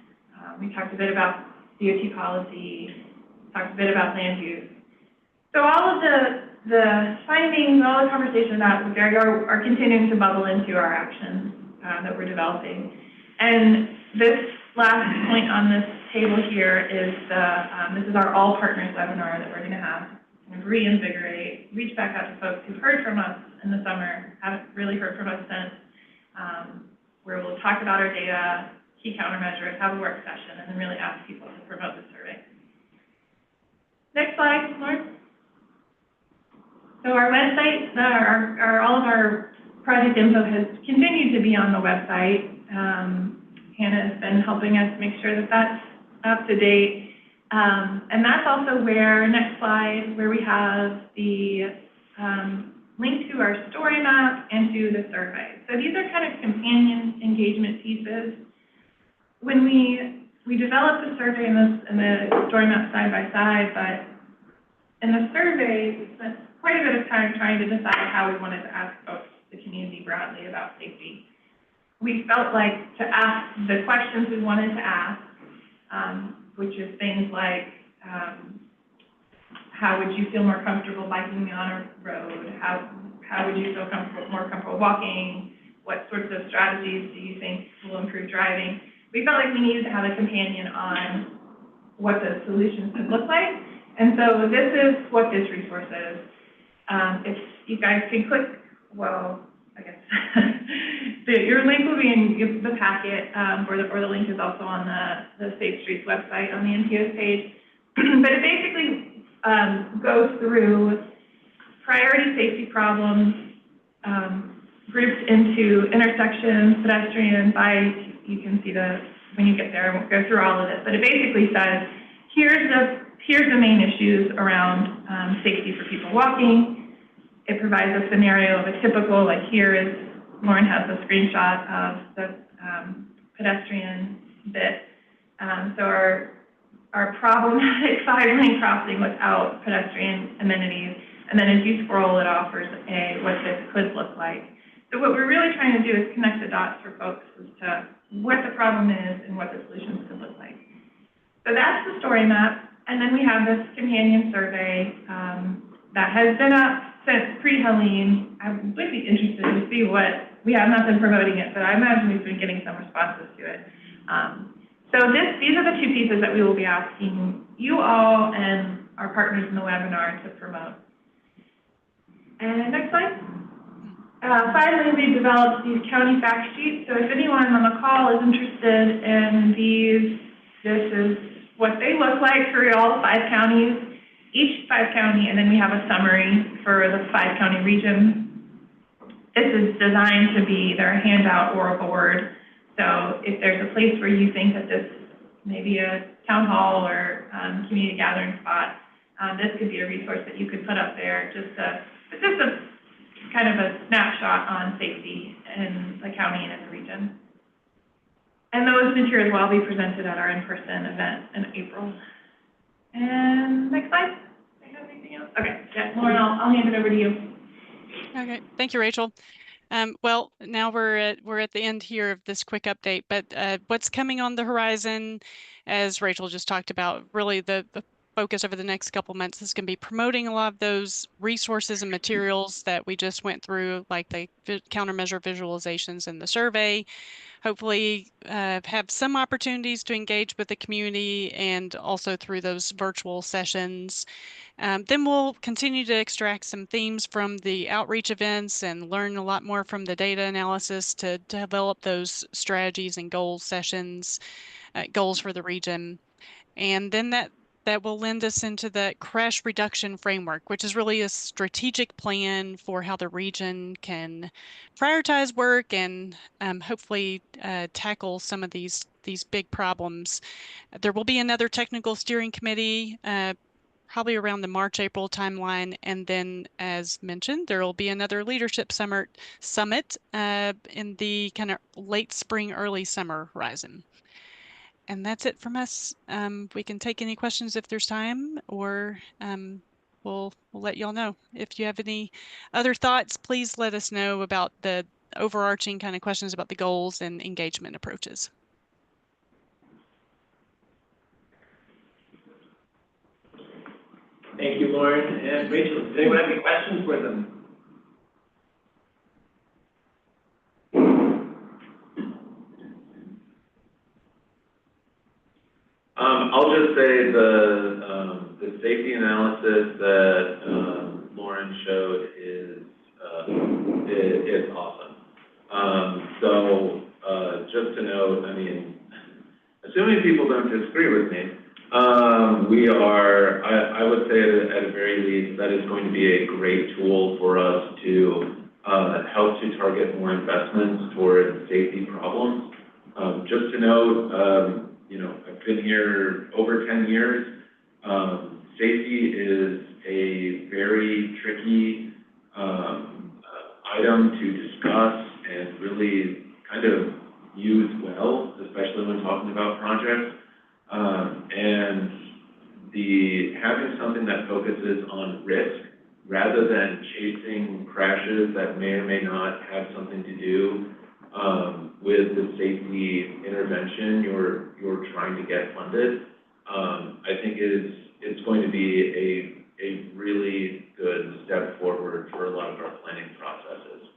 We talked a bit about DOT policy, talked a bit about land use. So all of the findings, all the conversations about with Greg are continuing to bubble into our actions that we're developing. And this last point on this table here is this is our All Partners webinar that we're going to have. Reinvigorate, reach back out to folks who've heard from us in the summer, haven't really heard from us since, where we'll talk about our data, key countermeasures, have a work session, and then really ask people to promote the survey. Next slide, Lauren. So our website, all of our project info has continued to be on the website. Hannah has been helping us make sure that that's up to date. And that's also where, next slide, where we have the link to our story map and to the survey. So these are kind of companion engagement pieces. When we developed the survey and the story map side by side, but in the survey, we spent quite a bit of time trying to decide how we wanted to ask folks, the community broadly, about safety. We felt like to ask the questions we wanted to ask, which is things like, how would you feel more comfortable biking on a road? How would you feel more comfortable walking? What sorts of strategies do you think will improve driving? We felt like we needed to have a companion on what the solutions could look like. And so this is what this resource is. If you guys can click, well, I guess, your link will be in the packet, or the link is also on the Safe Streets website on the NPO's page. But it basically goes through priority safety problems, grouped into intersections, pedestrian, bike. You can see when you get there, I won't go through all of it, but it basically says, here's the main issues around safety for people walking. It provides a scenario of a typical, like here is, Lauren has a screenshot of the pedestrian bit. So our problematic 5-lane crossing without pedestrian amenities, and then as you scroll, it offers what this could look like. So what we're really trying to do is connect the dots for folks as to what the problem is and what the solutions could look like. So that's the story map, and then we have this companion survey that has been up since pre-Helene. I would be interested to see we have not been promoting it, but I imagine we've been getting some responses to it. So these are the two pieces that we will be asking you all and our partners in the webinar to promote. And next slide. Finally, we developed these county fact sheets. So if anyone on the call is interested in these, this is what they look like for all 5 counties. Each 5 county, and then we have a summary for the 5-county region. This is designed to be either a handout or a board. So if there's a place where you think that this may be a town hall or community gathering spot, this could be a resource that you could put up there. It's just a kind of a snapshot on safety in the county and in the region. And those materials will all be presented at our in-person event in April. And next slide. Do I have anything else? Okay, yeah, Lauren, I'll hand it over to you. Okay, thank you, Rachel. Well, now we're at the end here of this quick update, but what's coming on the horizon, as Rachel just talked about, really the focus over the next couple months is going to be promoting a lot of those resources and materials that we just went through, like the countermeasure visualizations and the survey. Hopefully have some opportunities to engage with the community and also through those virtual sessions. Then we'll continue to extract some themes from the outreach events and learn a lot more from the data analysis to develop those strategies and goals sessions, goals for the region. And then that will lend us into the crash reduction framework, which is really a strategic plan for how the region can prioritize work and hopefully tackle some of these big problems. There will be another technical steering committee probably around the March-April timeline, and then, as mentioned, there will be another leadership summit in the kind of late spring, early summer horizon. And that's it from us. We can take any questions if there's time, or we'll let y'all know. If you have any other thoughts, please let us know about the overarching kind of questions about the goals and engagement approaches. Thank you, Lauren and Rachel. Does anyone have any questions for them? I'll just say the safety analysis that Lauren showed is awesome. Just to note, I mean, assuming people don't disagree with me, we are, I would say at a very least, that is going to be a great tool for us to help to target more investments towards safety problems. Just to note, you know, I've been here over 10 years. Safety is a very tricky item to discuss and really kind of use well, especially when talking about projects. And having something that focuses on risk rather than chasing crashes that may or may not have something to do with the safety intervention you're trying to get funded, I think it's going to be a really good step forward for a lot of our planning processes.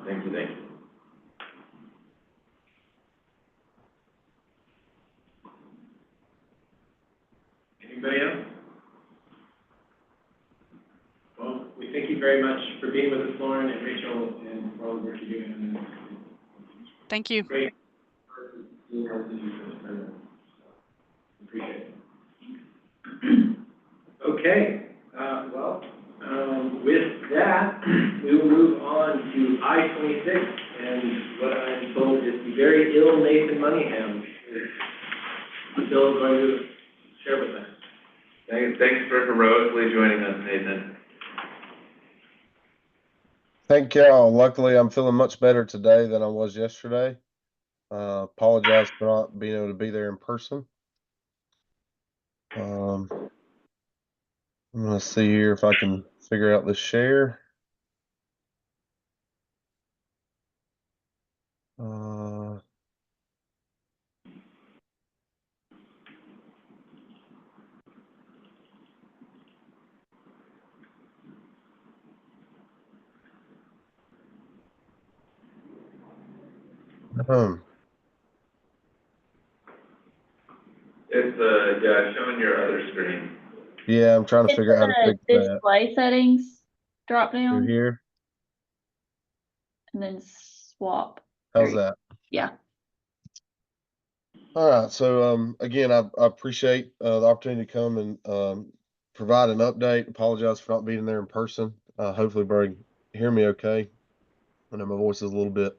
Thank you. Anybody else? Well, we thank you very much for being with us, Lauren and Rachel, and for all the work you're doing on this. Thank you. Great. Appreciate it. Okay. With that, we will move on to I-26, and what I'm told is the very ill Nathan Moneyham is still going to share with us. Thanks for heroically joining us, Nathan. Thank y'all. Luckily, I'm feeling much better today than I was yesterday. Apologize for not being able to be there in person. I'm going to see here if I can figure out this share. It's yeah, showing your other screen. Yeah, I'm trying to figure out how to fix that. Display settings drop down You're here. and then swap. How's that? Yeah. All right. So again, I appreciate the opportunity to come and provide an update. Apologize for not being there in person. Hopefully, everybody hear me okay. I know my voice is a little bit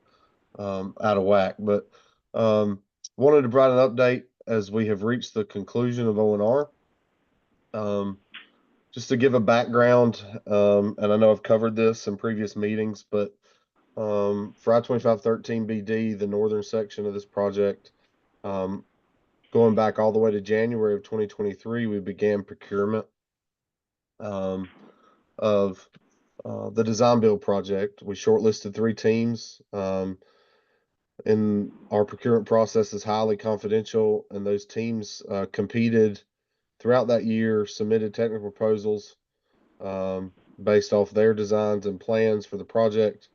out of whack, but wanted to provide an update as we have reached the conclusion of O&R. Just to give a background, and I know I've covered this in previous meetings, but for I-2513BD, the northern section of this project, going back all the way to January of 2023, we began procurement of the design build project. We shortlisted 3 teams. And our procurement process is highly confidential, and those teams competed throughout that year, submitted technical proposals based off their designs and plans for the project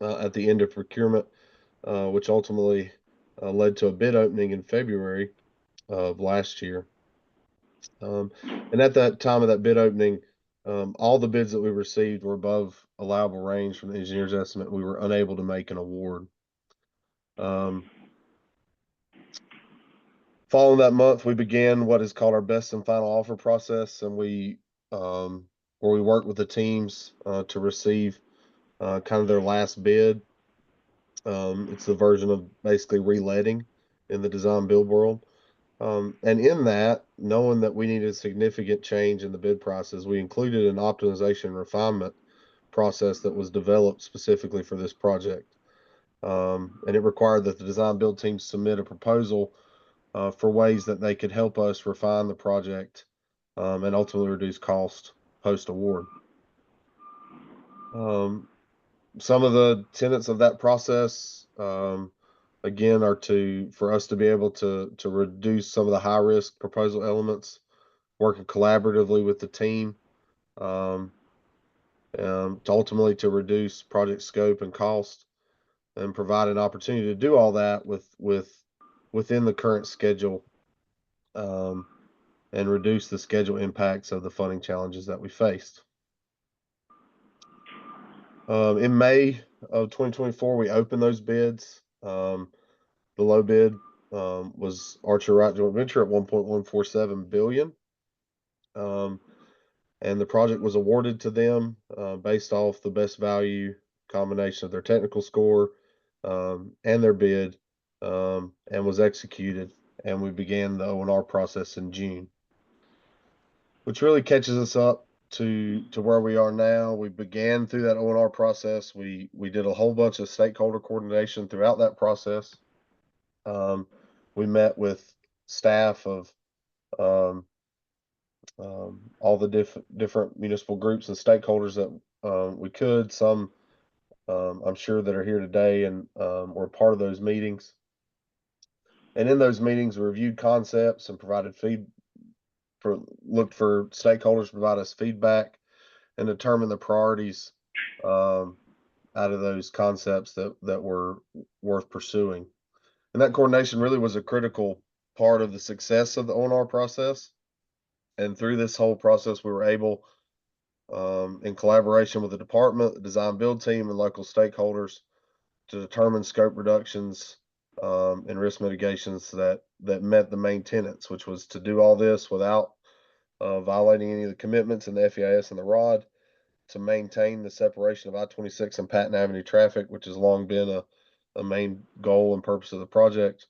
at the end of procurement, which ultimately led to a bid opening in February of last year. And at that time of that bid opening, all the bids that we received were above allowable range from the engineer's estimate. We were unable to make an award. Following that month, we began what is called our best and final offer process, and where we work with the teams to receive kind of their last bid. It's the version of basically reletting in the design build world. And in that, knowing that we needed a significant change in the bid process, we included an optimization and refinement process that was developed specifically for this project. And it required that the design build team submit a proposal for ways that they could help us refine the project and ultimately reduce cost post-award. Some of the tenets of that process again, are for us to be able to reduce some of the high-risk proposal elements, working collaboratively with the team, to ultimately to reduce project scope and cost, and provide an opportunity to do all that within the current schedule, and reduce the schedule impacts of the funding challenges that we faced. In May of 2024, we opened those bids. The low bid was Archer Wright Joint Venture at $1.147 billion. And the project was awarded to them based off the best value combination of their technical score and their bid, and was executed. And we began the O&R process in June, which really catches us up to where we are now. We began through that O&R process. We did a whole bunch of stakeholder coordination throughout that process. We met with staff of all the different municipal groups and stakeholders that we could. Some I'm sure that are here today and were part of those meetings. And in those meetings, we reviewed concepts and provided looked for stakeholders to provide us feedback and determine the priorities out of those concepts that were worth pursuing. And that coordination really was a critical part of the success of the O&R process. And through this whole process, we were able, in collaboration with the department, the design build team, and local stakeholders, to determine scope reductions and risk mitigations that met the main tenets, which was to do all this without violating any of the commitments in the FEIS and the ROD, to maintain the separation of I-26 and Patton Avenue traffic, which has long been a main goal and purpose of the project,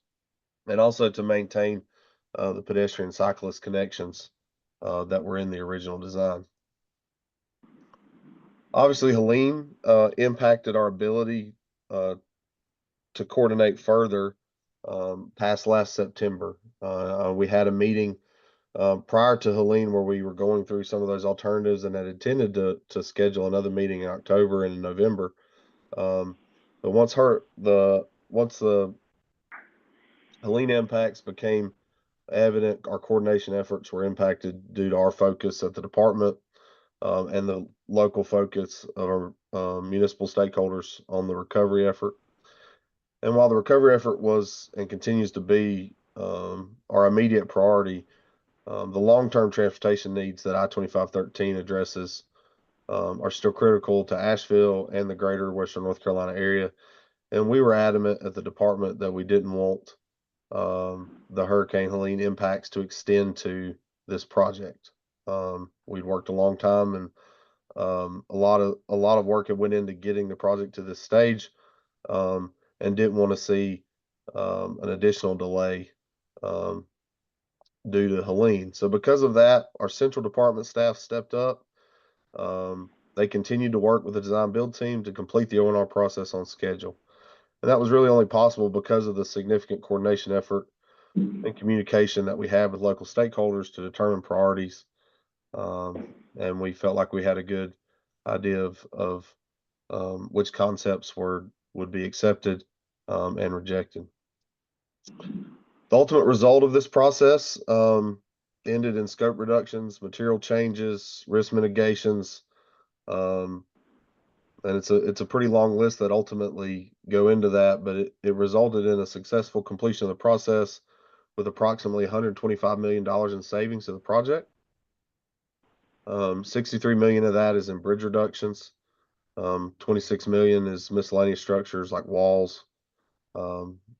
and also to maintain the pedestrian cyclist connections that were in the original design. Obviously, Helene impacted our ability to coordinate further past last September. We had a meeting prior to Helene where we were going through some of those alternatives and had intended to schedule another meeting in October and in November. But once the Helene impacts became evident, our coordination efforts were impacted due to our focus at the department and the local focus of our municipal stakeholders on the recovery effort. And while the recovery effort was and continues to be our immediate priority, the long-term transportation needs that I-2513 addresses are still critical to Asheville and the greater Western North Carolina area. And we were adamant at the department that we didn't want the Hurricane Helene impacts to extend to this project. We'd worked a long time, and a lot of work had went into getting the project to this stage, and didn't want to see an additional delay due to Helene. So because of that, our central department staff stepped up. They continued to work with the design build team to complete the O&R process on schedule. And that was really only possible because of the significant coordination effort and communication that we had with local stakeholders to determine priorities. And we felt like we had a good idea of which concepts would be accepted and rejected. The ultimate result of this process ended in scope reductions, material changes, risk mitigations, and it's a pretty long list that ultimately go into that, but it resulted in a successful completion of the process with approximately $125 million in savings to the project. 63 million of that is in bridge reductions. 26 million is miscellaneous structures like walls.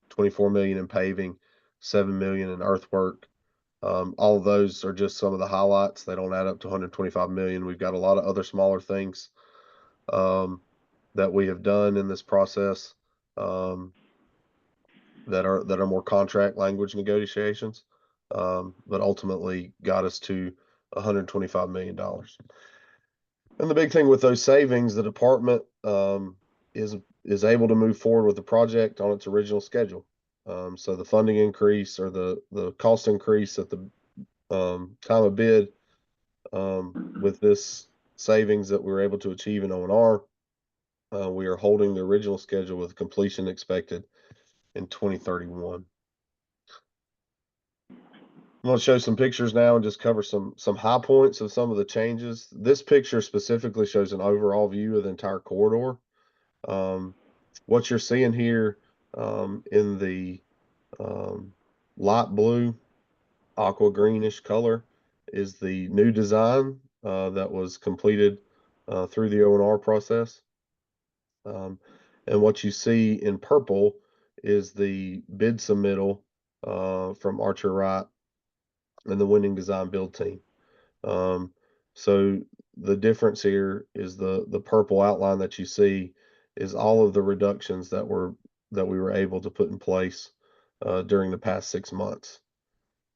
24 million in paving, 7 million in earthwork. All of those are just some of the highlights. They don't add up to 125 million. We've got a lot of other smaller things that we have done in this process that are more contract language negotiations, but ultimately got us to $125 million. And the big thing with those savings, the department is able to move forward with the project on its original schedule. So the funding increase or the cost increase at the time of bid, with this savings that we were able to achieve in O&R, we are holding the original schedule with completion expected in 2031. I'm going to show some pictures now and just cover some high points of some of the changes. This picture specifically shows an overall view of the entire corridor. What you're seeing here in the light blue, aqua greenish color is the new design that was completed through the O&R process. And what you see in purple is the bid submittal from Archer Wright and the winning design build team. So the difference here is the purple outline that you see is all of the reductions that we were able to put in place during the past 6 months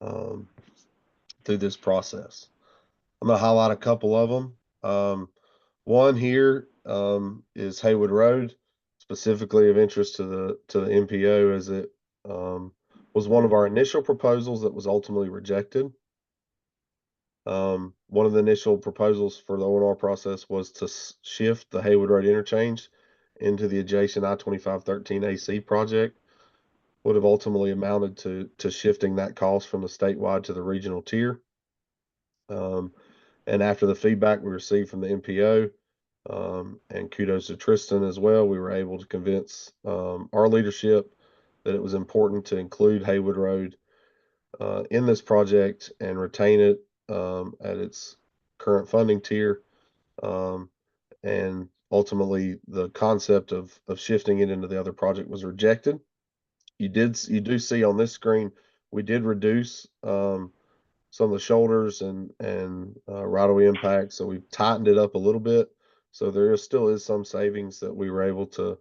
through this process. I'm going to highlight a couple of them. One here is Haywood Road, specifically of interest to the MPO, as it was one of our initial proposals that was ultimately rejected. One of the initial proposals for the O&R process was to shift the Haywood Road interchange into the adjacent I-2513 AC project. Would have ultimately amounted to shifting that cost from the statewide to the regional tier. And after the feedback we received from the MPO, and kudos to Tristan as well, we were able to convince our leadership that it was important to include Haywood Road in this project and retain it at its current funding tier. And ultimately, the concept of shifting it into the other project was rejected. You do see on this screen, we did reduce some of the shoulders and right-of-way impacts, so we've tightened it up a little bit. So there still is some savings that we were able to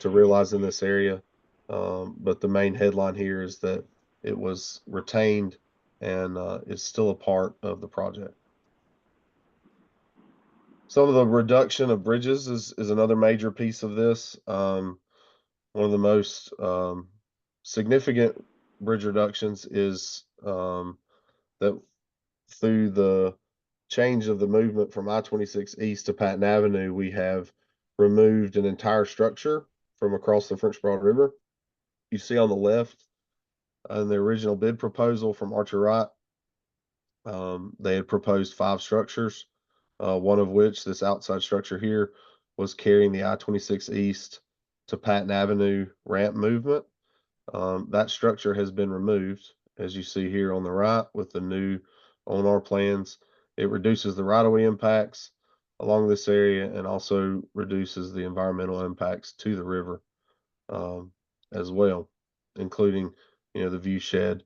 realize in this area. But the main headline here is that it was retained and is still a part of the project. Some of the reduction of bridges is another major piece of this. One of the most significant bridge reductions is that through the change of the movement from I-26 East to Patton Avenue, we have removed an entire structure from across the French Broad River. You see on the left in the original bid proposal from Archer Wright, they had proposed 5 structures, one of which, this outside structure here, was carrying the I-26 East to Patton Avenue ramp movement. That structure has been removed, as you see here on the right with the new O&R plans. It reduces the right-of-way impacts along this area and also reduces the environmental impacts to the river as well, including, the view shed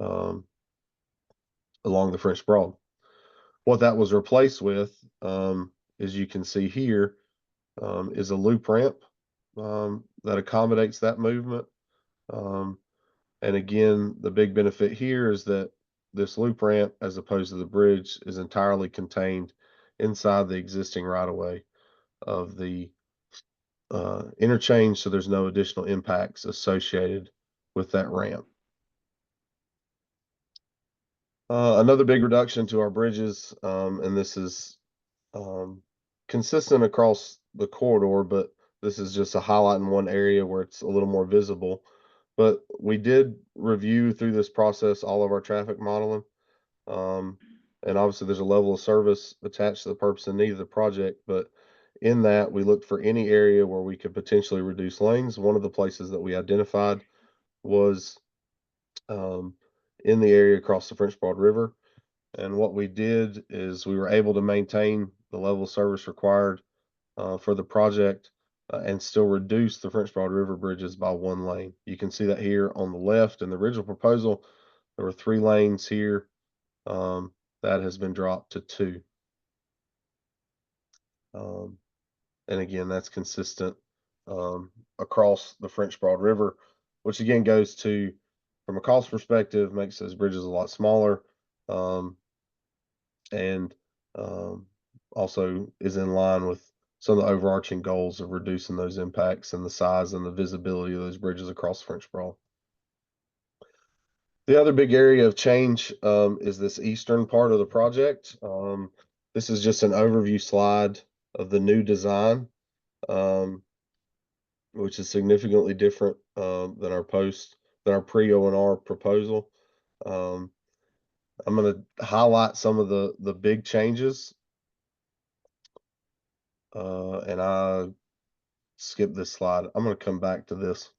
along the French Broad. What that was replaced with, as you can see here, is a loop ramp that accommodates that movement. And again, the big benefit here is that this loop ramp, as opposed to the bridge, is entirely contained inside the existing right-of-way of the interchange, so there's no additional impacts associated with that ramp. Another big reduction to our bridges, and this is consistent across the corridor, but this is just a highlight in one area where it's a little more visible. But we did review through this process all of our traffic modeling. And obviously there's a level of service attached to the purpose and need of the project, but in that we looked for any area where we could potentially reduce lanes. One of the places that we identified was in the area across the French Broad River. And what we did is we were able to maintain the level of service required for the project and still reduce the French Broad River bridges by 1 lane. You can see that here on the left. In the original proposal, there were 3 lanes here. That has been dropped to 2. And again, that's consistent across the French Broad River, which again goes to, from a cost perspective, makes those bridges a lot smaller, and also is in line with some of the overarching goals of reducing those impacts and the size and the visibility of those bridges across French Broad. The other big area of change is this eastern part of the project. This is just an overview slide of the new design. which is significantly different than our pre-O&R proposal. I'm going to highlight some of the big changes, and I skip this slide. I'm going to come back to this.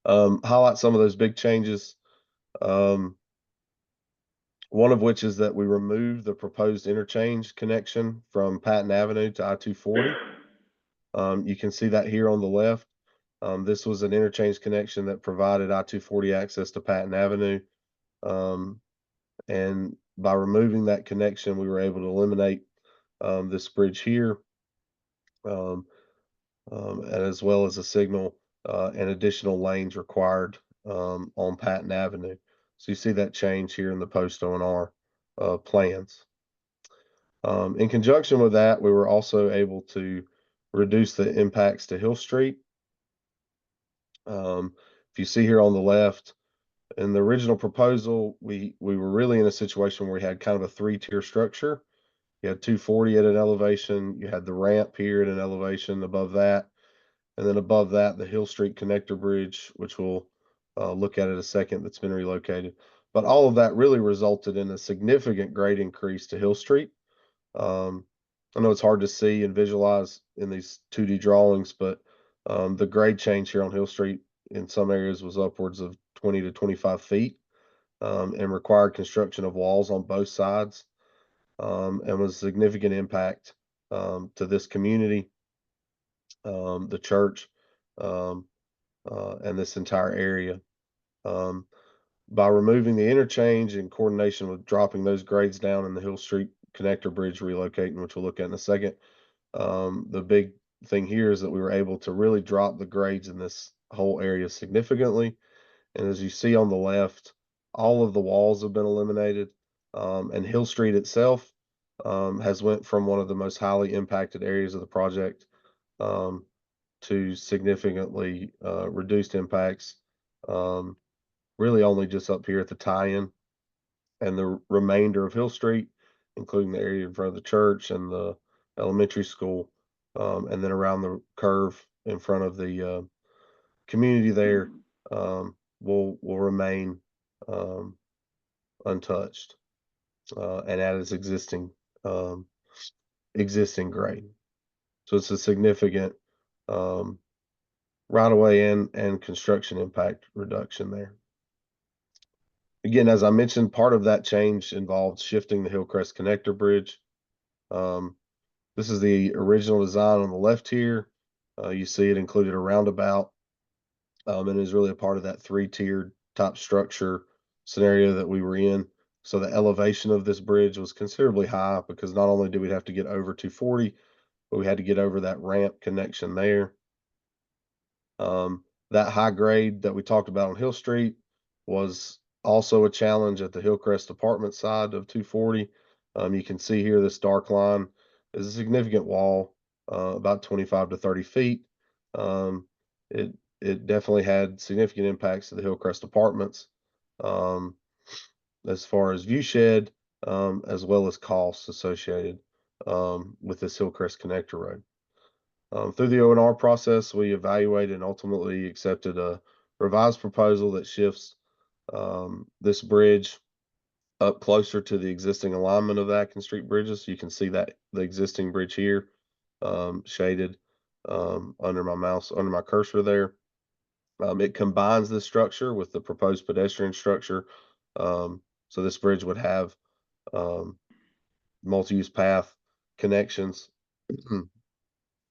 Highlight some of those big changes. One of which is that we removed the proposed interchange connection from Patton Avenue to I-240. You can see that here on the left. This was an interchange connection that provided I-240 access to Patton Avenue. And by removing that connection, we were able to eliminate this bridge here, and as well as a signal and additional lanes required on Patton Avenue. So you see that change here in the post-O&R plans. In conjunction with that, we were also able to reduce the impacts to Hill Street. If you see here on the left, in the original proposal, we were really in a situation where we had kind of a 3-tier structure. You had 240 at an elevation, you had the ramp here at an elevation above that, and then above that, the Hill Street connector bridge, which we'll look at in a second, that's been relocated. But all of that really resulted in a significant grade increase to Hill Street. I know it's hard to see and visualize in these 2D drawings, but the grade change here on Hill Street in some areas was upwards of 20 to 25 feet, and required construction of walls on both sides, and was a significant impact to this community, the church, and this entire area. By removing the interchange in coordination with dropping those grades down in the Hill Street connector bridge relocating, which we'll look at in a second, the big thing here is that we were able to really drop the grades in this whole area significantly. And as you see on the left, all of the walls have been eliminated, and Hill Street itself has went from one of the most highly impacted areas of the project to significantly reduced impacts, really only just up here at the tie-in, and the remainder of Hill Street, including the area in front of the church and the elementary school, and then around the curve in front of the community there, will remain untouched and at its existing grade. So it's a significant right-of-way and construction impact reduction there. Again, as I mentioned, part of that change involved shifting the Hillcrest Connector Bridge. This is the original design on the left here. You see it included a roundabout, and is really a part of that 3-tiered type structure scenario that we were in. So the elevation of this bridge was considerably high because not only did we have to get over 240, but we had to get over that ramp connection there. That high grade that we talked about on Hill Street was also a challenge at the Hillcrest apartment side of 240. You can see here this dark line is a significant wall, about 25 to 30 feet. It definitely had significant impacts to the Hillcrest apartments, as far as view shed, as well as costs associated with this Hillcrest Connector Road. Through the O&R process, we evaluated and ultimately accepted a revised proposal that shifts this bridge up closer to the existing alignment of the Atkins Street bridges. You can see that the existing bridge here, shaded under my cursor there. It combines this structure with the proposed pedestrian structure. So this bridge would have multi-use path connections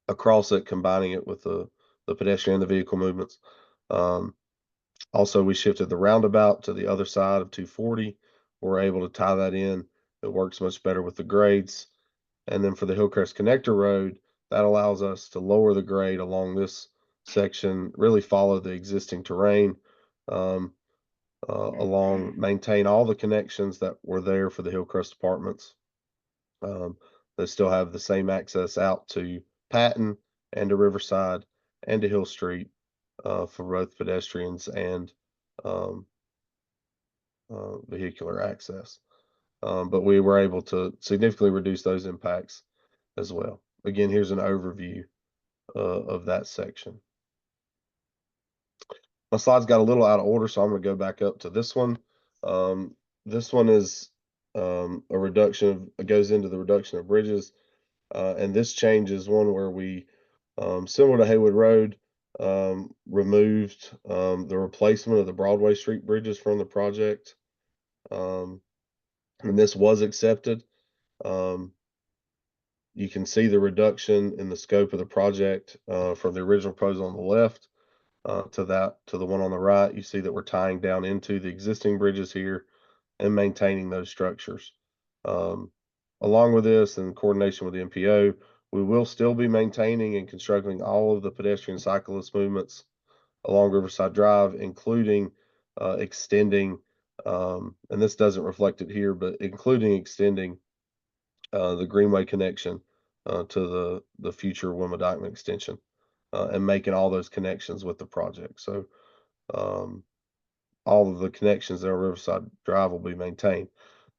across it, combining it with the pedestrian and the vehicle movements. Also, we shifted the roundabout to the other side of 240. We're able to tie that in. It works much better with the grades. And then for the Hillcrest Connector Road, that allows us to lower the grade along this section, really follow the existing terrain, maintain all the connections that were there for the Hillcrest apartments. They still have the same access out to Patton and to Riverside and to Hill Street for both pedestrians and vehicular access. But we were able to significantly reduce those impacts as well. Again, here's an overview of that section. My slides got a little out of order, so I'm going to go back up to this one. This one is a reduction of, goes into the reduction of bridges. And this change is one where we, similar to Haywood Road, removed the replacement of the Broadway Street bridges from the project. And this was accepted. You can see the reduction in the scope of the project from the original proposal on the left to the one on the right. You see that we're tying down into the existing bridges here and maintaining those structures. Along with this, in coordination with the MPO, we will still be maintaining and constructing all of the pedestrian cyclist movements along Riverside Drive, including extending, and this doesn't reflect it here, but including extending the Greenway connection to the future Wilma Dykeman extension and making all those connections with the project. So all of the connections there on Riverside Drive will be maintained.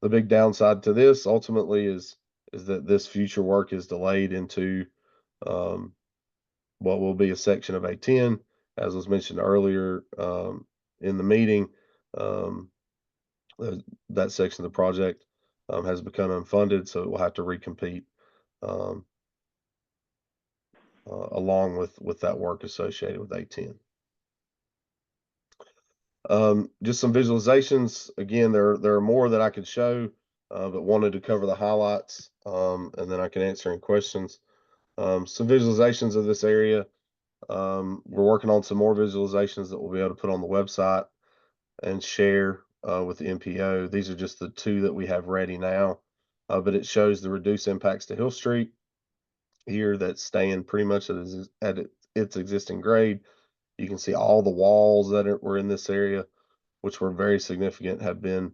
The big downside to this ultimately is that this future work is delayed into what will be a section of A10, as was mentioned earlier in the meeting. That section of the project has become unfunded, so it will have to recompete along with that work associated with A10. Just some visualizations. Again, there are more that I could show, but wanted to cover the highlights, and then I can answer any questions. Some visualizations of this area. We're working on some more visualizations that we'll be able to put on the website and share with the MPO. These are just the two that we have ready now, but it shows the reduced impacts to Hill Street here that's staying pretty much at its existing grade. You can see all the walls that were in this area, which were very significant, have been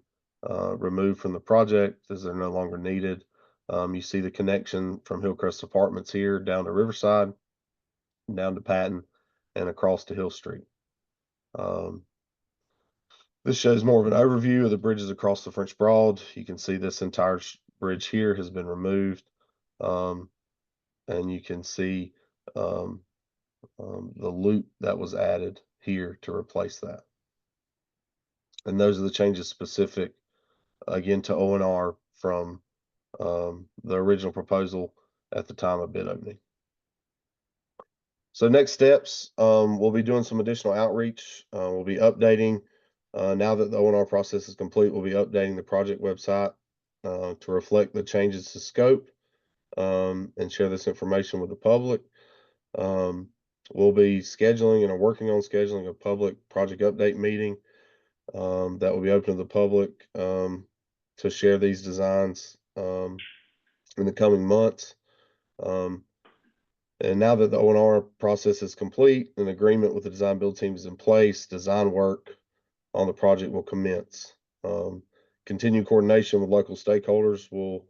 removed from the project as they're no longer needed. You see the connection from Hillcrest Apartments here down to Riverside, down to Patton, and across to Hill Street. This shows more of an overview of the bridges across the French Broad. You can see this entire bridge here has been removed. And you can see the loop that was added here to replace that. And those are the changes specific, again, to O&R from the original proposal at the time of bid opening. So next steps, we'll be doing some additional outreach. We'll be updating, now that the O&R process is complete, we'll be updating the project website to reflect the changes to scope and share this information with the public. We'll be scheduling and are working on scheduling a public project update meeting that will be open to the public to share these designs in the coming months. And now that the O&R process is complete, an agreement with the design build team is in place, design work on the project will commence. Continued coordination with local stakeholders will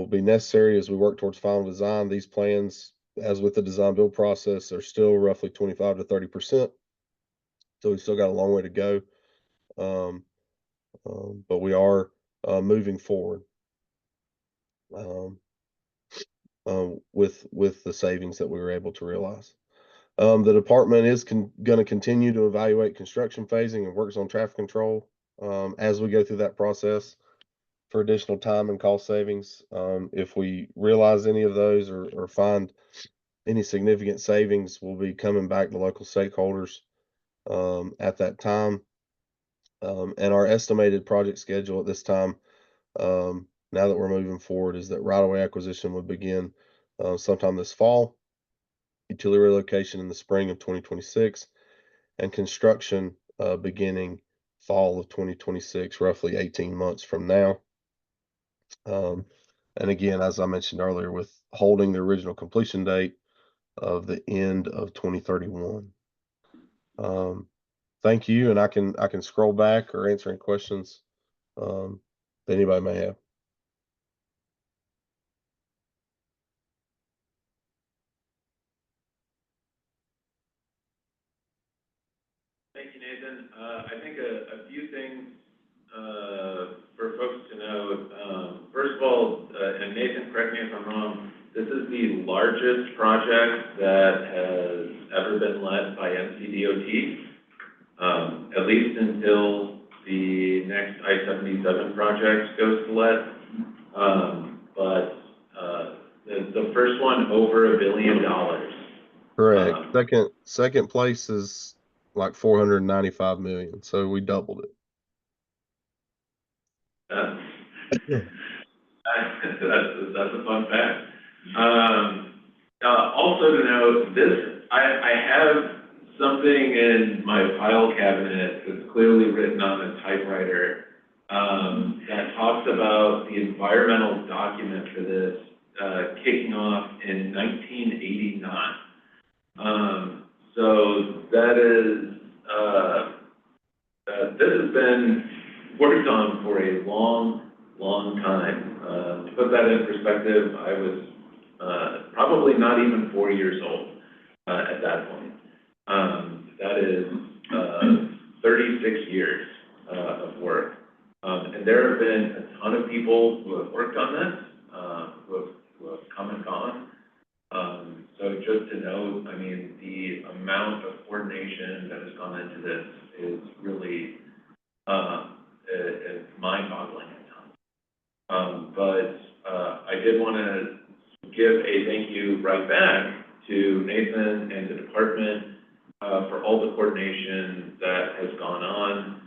be necessary as we work towards final design. These plans, as with the design build process, are still roughly 25 to 30%. So we've still got a long way to go. But we are moving forward with the savings that we were able to realize. The department is going to continue to evaluate construction phasing and works on traffic control as we go through that process for additional time and cost savings. If we realize any of those or find any significant savings, we'll be coming back to local stakeholders at that time. And our estimated project schedule at this time, now that we're moving forward, is that right-of-way acquisition would begin sometime this fall, utility relocation in the spring of 2026, and construction beginning fall of 2026, roughly 18 months from now. And again, as I mentioned earlier, with holding the original completion date of the end of 2031. Thank you, and I can scroll back or answer any questions that anybody may have. Thank you, Nathan. I think a few things for folks to know. First of all, and Nathan, correct me if I'm wrong, This is the largest project that has ever been led by NCDOT, at least until the next I-77 project goes to lead. The first one over $1 billion. Correct. Second place is like 495 million, so we doubled it. That's a fun fact. Also to note, I have something in my file cabinet that's clearly written on a typewriter that talks about the environmental document for this kicking off in 1989. So that is, this has been worked on for a long time. To put that in perspective, I was probably not even 4 years old at that point. That is 36 years of work. And there have been a ton of people who have worked on this, who have come and gone. So just to note, I mean, the amount of coordination that has gone into this is really it's mind-boggling at times. I did want to give a thank you right back to Nathan and the department for all the coordination that has gone on.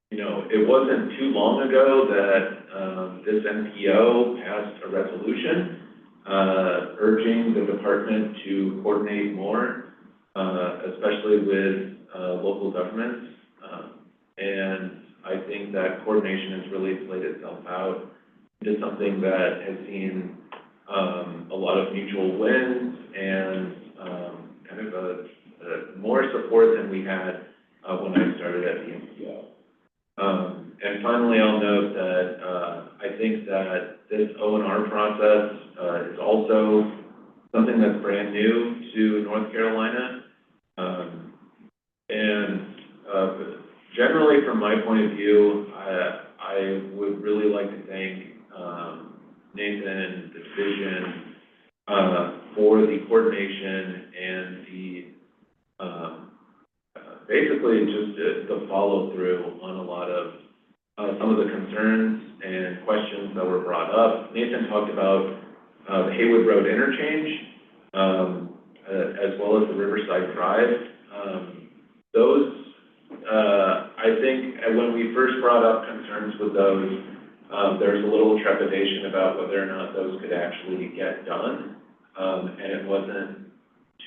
You know, it wasn't too long ago that this NPO passed a resolution urging the department to coordinate more, especially with local governments. And I think that coordination has really played itself out into something that has seen a lot of mutual wins and kind of a more support than we had when I started at the NPO. And finally, I'll note that I think that this O&R process is also something that's brand new to North Carolina. Generally, from my point of view, I would really like to thank Nathan and the division for the coordination and the basically just the follow through on a lot of some of the concerns and questions that were brought up. Nathan talked about the Haywood Road interchange as well as the Riverside Drive. Those, I think when we first brought up concerns with those, there was a little trepidation about whether or not those could actually get done. And it wasn't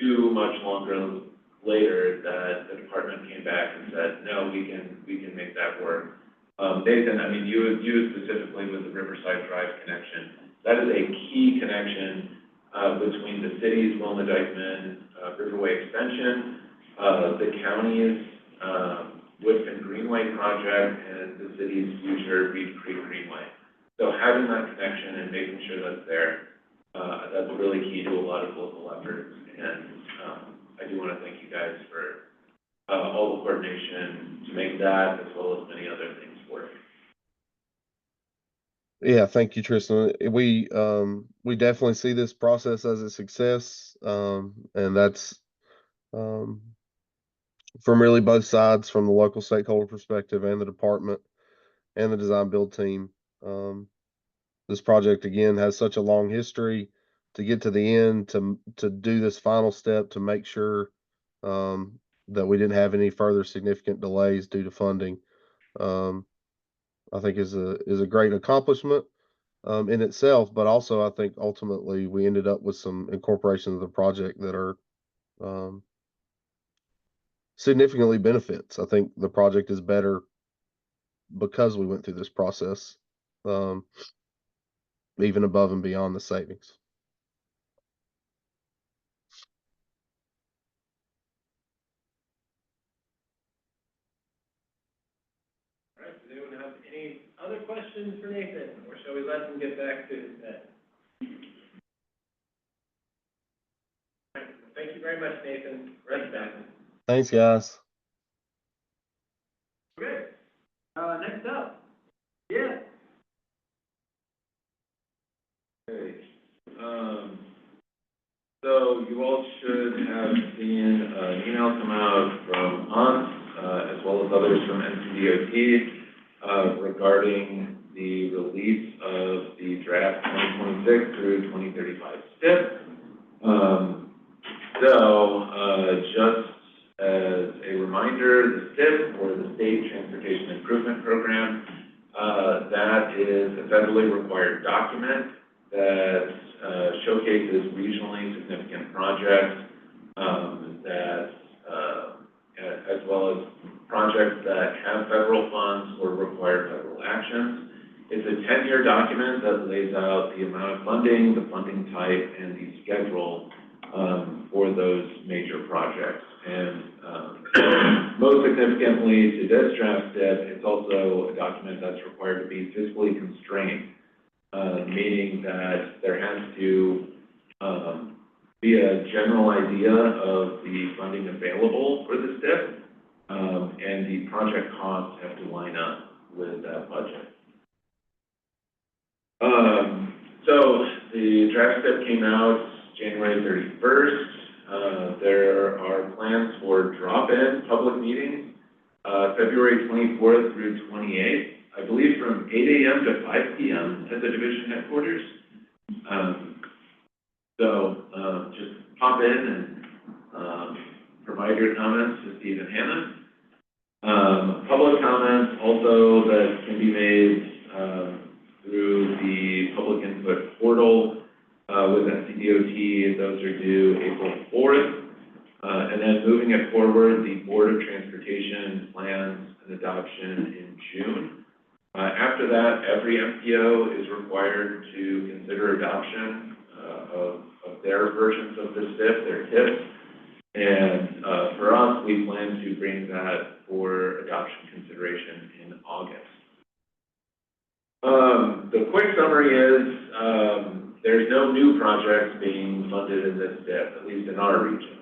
too much longer later that the department came back and said, no, we can make that work. Nathan, I mean, you specifically with the Riverside Drive connection, that is a key connection between the city's Wilma Dykeman Riverway extension, the county's Woodfin Greenway project, and the city's future Reed Creek Greenway. So having that connection and making sure that's there, that's really key to a lot of local efforts. And I do want to thank you guys for all the coordination to make that as well as many other things work. Yeah, thank you, Tristan. We definitely see this process as a success, and that's from really both sides, from the local stakeholder perspective and the department and the design build team. This project again has such a long history. To get to the end, to do this final step to make sure that we didn't have any further significant delays due to funding, I think is a great accomplishment in itself. But also, I think ultimately we ended up with some incorporations of the project that are significantly benefits. I think the project is better because we went through this process, even above and beyond the savings. All right, does anyone have any other questions for Nathan, or shall we let him get back to his bed? All right, thank you very much, Nathan. Rest back. Thanks, guys. Okay, next up, yeah. Okay, you all should have seen an email come out from us, as well as others from NCDOT, regarding the release of the draft 2026 through 2035 STIP. Just as a reminder, the STIP, or the State Transportation Improvement Program, that is a federally required document that showcases regionally significant projects as well as projects that have federal funds or require federal actions. It's a 10-year document that lays out the amount of funding, the funding type, and the schedule for those major projects. And most significantly to this draft STIP, it's also a document that's required to be fiscally constrained, meaning that there has to be a general idea of the funding available for the STIP, and the project costs have to line up with that budget. So the draft STIP came out January 31st. There are plans for drop-in public meetings, February 24th through 28th, I believe from 8 a.m. to 5 p.m. at the division headquarters. Just pop in and provide your comments to Steve and Hannah. Public comments also that can be made through the public input portal with NCDOT. Those are due April 4th. And then moving it forward, the Board of Transportation plans an adoption in June. After that, every MPO is required to consider adoption of their versions of the STIP, their TIPs. And for us, we plan to bring that for adoption consideration in August. The quick summary is there's no new projects being funded in this STIP, at least in our region.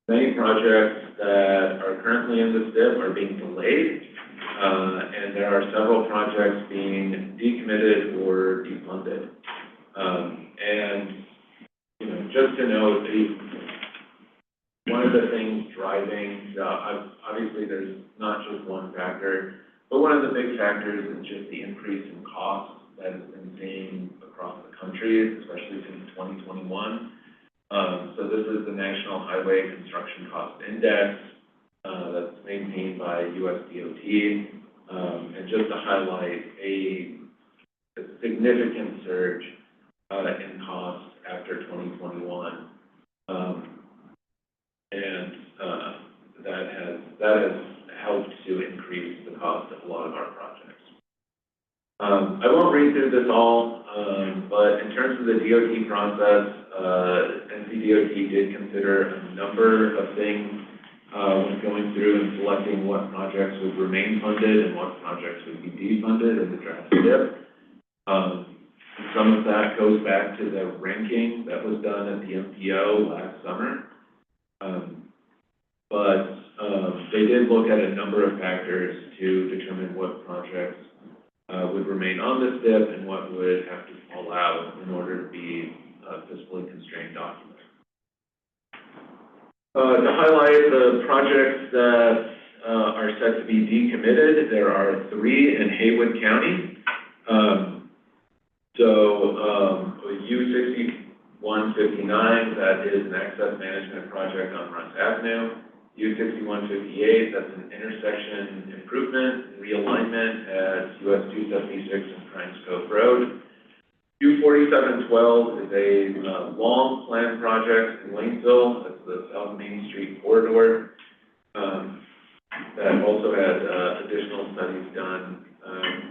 Many projects that are currently in the STIP are being delayed, and there are several projects being decommitted or defunded. And just to note, one of the things driving, obviously there's not just one factor, but one of the big factors is just the increase in cost that has been seen across the country, especially since 2021. So this is the National Highway Construction Cost Index that's maintained by USDOT. And just to highlight a significant surge in costs after 2021. That has helped to increase the cost of a lot of our projects. I won't read through this all, but in terms of the DOT process, NCDOT did consider a number of things when going through and selecting what projects would remain funded and what projects would be defunded in the draft STIP. Some of that goes back to the ranking that was done at the MPO last summer. But they did look at a number of factors to determine what projects would remain on the STIP and what would have to fall out in order to be a fiscally constrained document. To highlight the projects that are set to be decommitted, there are 3 in Haywood County. U6159, that is an access management project on Russ Avenue. U6158, that's an intersection improvement, realignment at US 276 and Pines Cove Road. U4712 is a long planned project in Lanesville. That's the South Main Street corridor. That also had additional studies done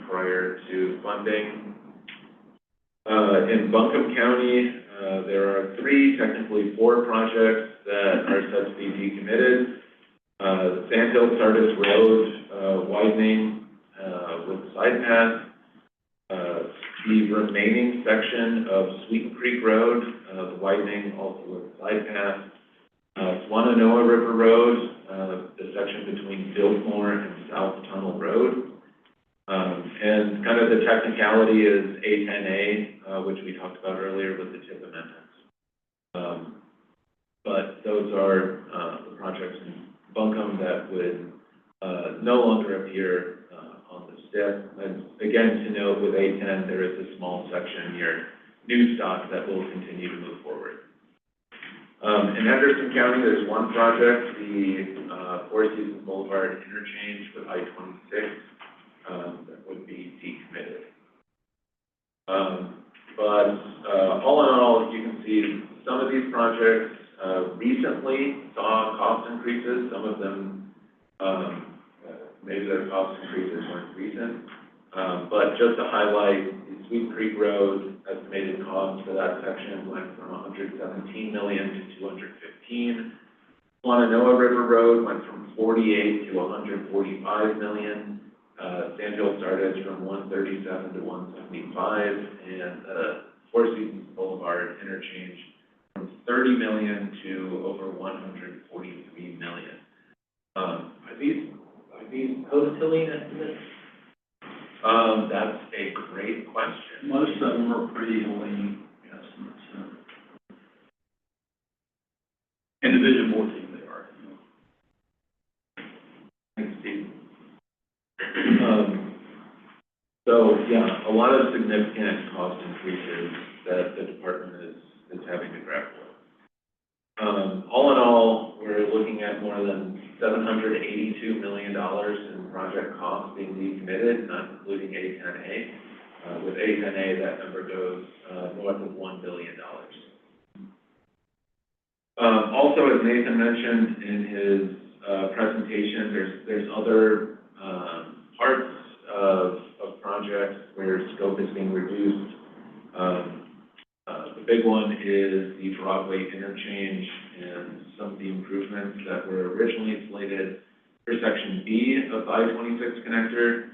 prior to funding. In Buncombe County, there are 3, technically 4 projects that are set to be decommitted. The Sandhill Sardis Road widening with side path. The remaining section of Sweeten Creek Road, the widening also with side path. Swananoa River Road, the section between Biltmore and South Tunnel Road. And kind of the technicality is A10A, which we talked about earlier with the TIP amendments. But those are the projects in Buncombe that would no longer appear on the STIP. And again, to note, with A10, there is a small section near new stock that will continue to move forward. In Henderson County, there's one project, the Four Seasons Boulevard interchange with I-26 that would be decommitted. But all in all, you can see some of these projects recently saw cost increases. Some of them, maybe their cost increases weren't recent. But just to highlight, the Sweet Creek Road estimated cost for that section went from $117 million to $215. Wananoa River Road went from $48 to $145 million. Sandhill started from $137 to $175, and Four Seasons Boulevard interchange from $30 million to over $143 million. Are these post-tilling estimates? That's a great question. Most of them are pretty lean estimates. In Division 14, they are. Thanks, Steve. So yeah, a lot of significant cost increases that the department is having to grapple with. All in all, we're looking at more than $782 million in project costs being decommitted, not including A10A. With A10A, that number goes north of $1 billion. Also, as Nathan mentioned in his presentation, there's other parts of projects where scope is being reduced. The big one is the Broadway interchange and some of the improvements that were originally slated for Section B of the I-26 connector.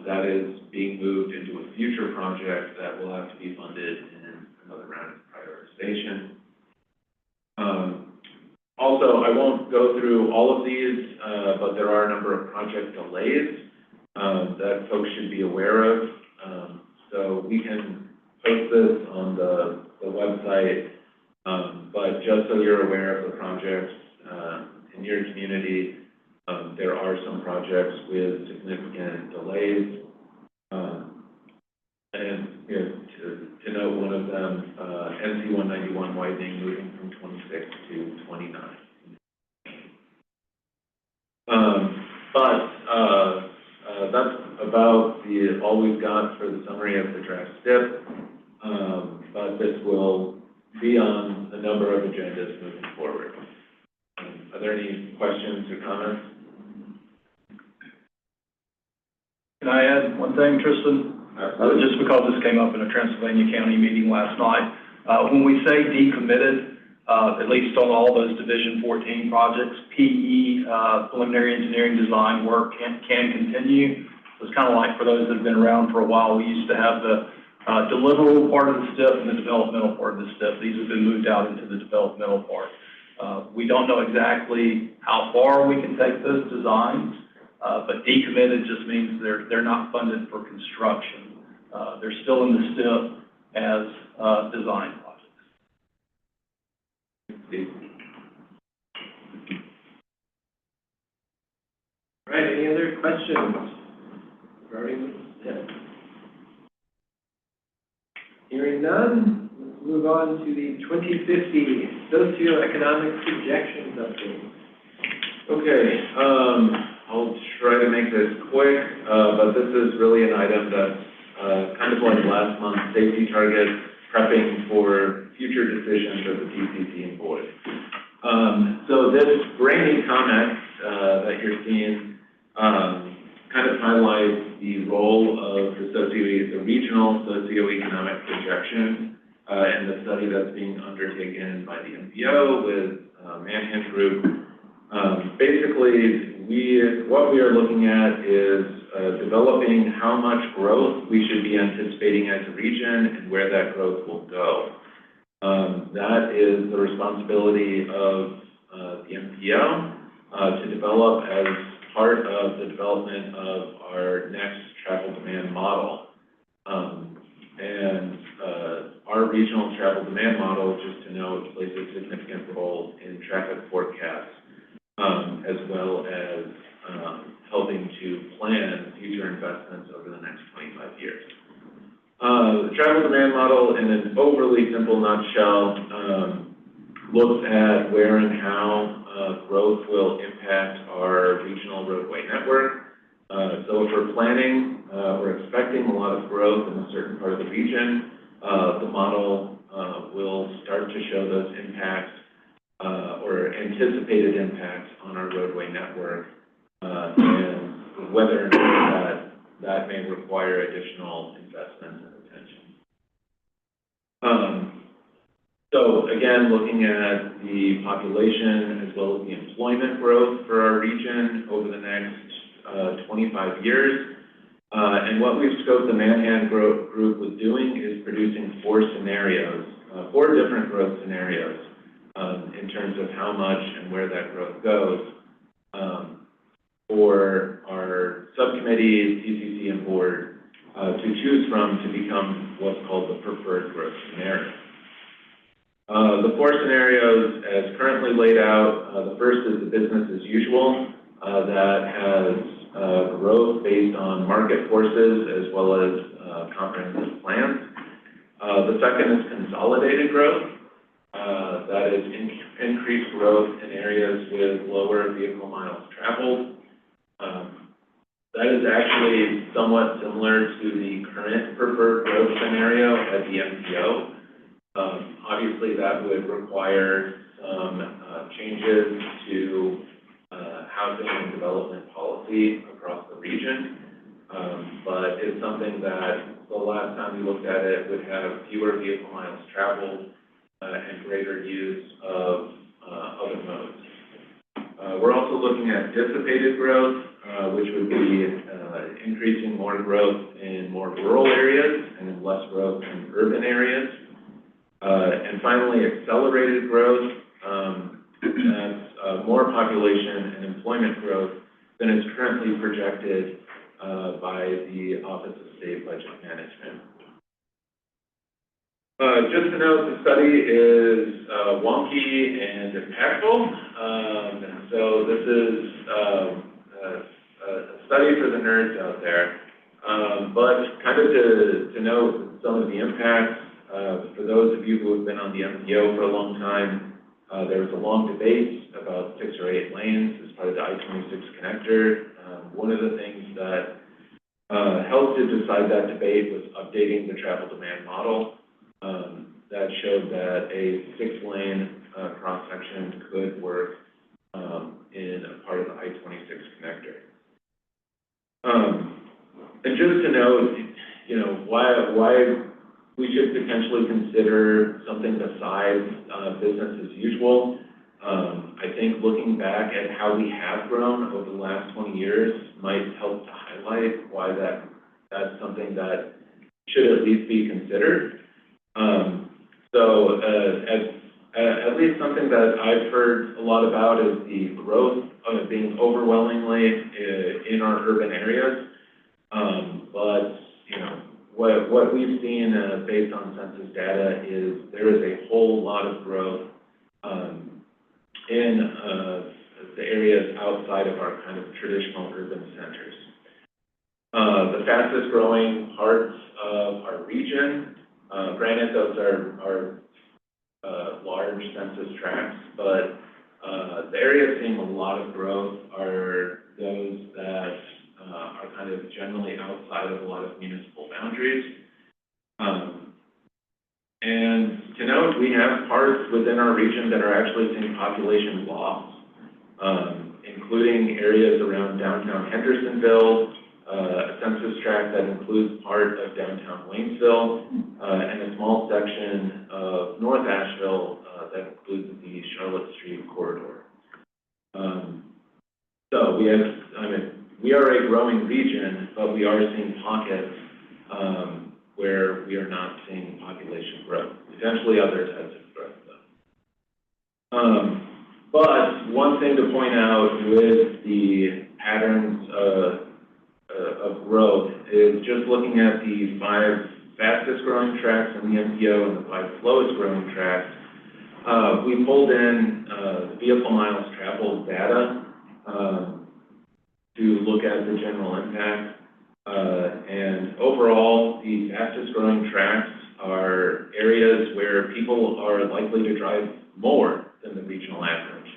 That is being moved into a future project that will have to be funded in another round of prioritization. Also, I won't go through all of these, but there are a number of project delays that folks should be aware of. So we can post this on the website, but just so you're aware of the projects in your community, there are some projects with significant delays. And to note one of them, NC 191 widening moving from 26 to 29. That's about all we've got for the summary of the draft STIP. But this will be on a number of agendas moving forward. Are there any questions or comments? Can I add one thing, Tristan? Just because this came up in a Transylvania County meeting last night. When we say decommitted, at least on all those Division 14 projects, PE, preliminary engineering design work can continue. So it's kind of like for those that have been around for a while, we used to have the deliverable part of the STIP and the developmental part of the STIP. These have been moved out into the developmental part. We don't know exactly how far we can take those designs, but decommitted just means they're not funded for construction. They're still in the STIP as design projects. All right, any other questions regarding the STIP? Hearing none, let's move on to the 2050 socioeconomic projections update. Okay, I'll try to make this quick, but this is really an item that's kind of like last month's safety targets, prepping for future decisions of the TCC and board. So this grainy comment that you're seeing kind of highlights the role of the regional socioeconomic projection in the study that's being undertaken by the MPO with Manhan Group. Basically, what we are looking at is developing how much growth we should be anticipating as a region and where that growth will go. That is the responsibility of the MPO to develop as part of the development of our next travel demand model. our regional travel demand model, just to note, plays a significant role in traffic forecasts, as well as helping to plan future investments over the next 25 years. The travel demand model, in an overly simple nutshell, looks at where and how growth will impact our regional roadway network. So if we're planning, we're expecting a lot of growth in a certain part of the region, the model will start to show those impacts or anticipated impacts on our roadway network, and whether or not that may require additional investment and attention. So again, looking at the population as well as the employment growth for our region over the next 25 years. And what we've scoped the Manhan group with doing is producing four different growth scenarios in terms of how much and where that growth goes for our subcommittee, TCC, and board to choose from to become what's called the preferred growth scenario. The four scenarios as currently laid out, the first is the business as usual that has growth based on market forces as well as comprehensive plans. The second is consolidated growth. That is increased growth in areas with lower vehicle miles traveled. That is actually somewhat similar to the current preferred growth scenario at the MPO. Obviously, that would require some changes to housing and development policy across the region, but it's something that the last time we looked at it would have fewer vehicle miles traveled and greater use of other modes. We're also looking at dissipated growth, which would be increasing more growth in more rural areas and less growth in urban areas. And finally, accelerated growth, that's more population and employment growth than is currently projected by the Office of State Budget Management. Just to note, the study is wonky and impactful. So this is a study for the nerds out there. But kind of to note some of the impacts, for those of you who have been on the MPO for a long time, there was a long debate about 6 or 8 lanes as part of the I-26 connector. One of the things that helped to decide that debate was updating the travel demand model. That showed that a 6-lane cross-section could work in a part of the I-26 connector. And just to note, why we should potentially consider something besides business as usual. I think looking back at how we have grown over the last 20 years might help to highlight why that's something that should at least be considered. So at least something that I've heard a lot about is the growth being overwhelmingly in our urban areas. But what we've seen based on census data is there is a whole lot of growth in the areas outside of our kind of traditional urban centers. The fastest growing parts of our region, granted those are large census tracts, but the areas seeing a lot of growth are those that are kind of generally outside of a lot of municipal boundaries. And to note, we have parts within our region that are actually seeing population loss, including areas around downtown Hendersonville, a census tract that includes part of downtown Waynesville, and a small section of North Asheville that includes the Charlotte Street corridor. So we are a growing region, but we are seeing pockets where we are not seeing population growth, potentially other types of growth, though. But one thing to point out with the patterns of growth is just looking at the fastest growing tracks in the MPO and the 5 slowest growing tracks, we pulled in vehicle miles traveled data to look at the general impact. And overall, the fastest growing tracks are areas where people are likely to drive more than the regional average.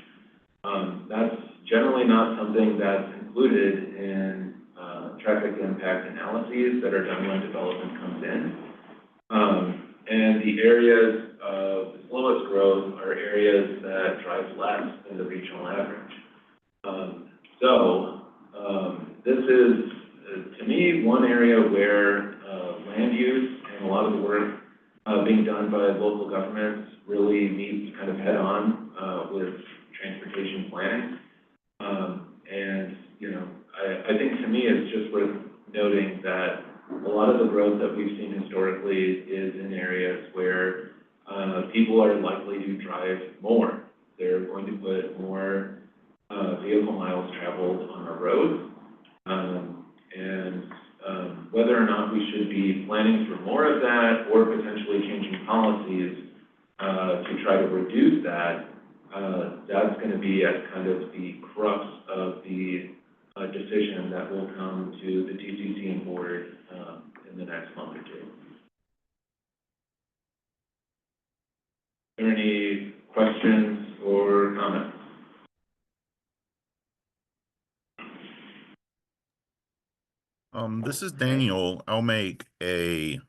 That's generally not something that's included in traffic impact analyses that are done when development comes in. And the areas of the slowest growth are areas that drive less than the regional average. This is, to me, one area where land use and a lot of the work being done by local governments really meets kind of head on with transportation planning. And, you know, I think to me it's just worth noting that a lot of the growth that we've seen historically is in areas where people are likely to drive more. They're going to put more vehicle miles traveled on our roads. Whether or not we should be planning for more of that or potentially changing policies to try to reduce that, that's going to be at kind of the crux of the decision that will come to the TCC and board in the next month or two. Are there any questions or comments? This is Daniel. I'll make a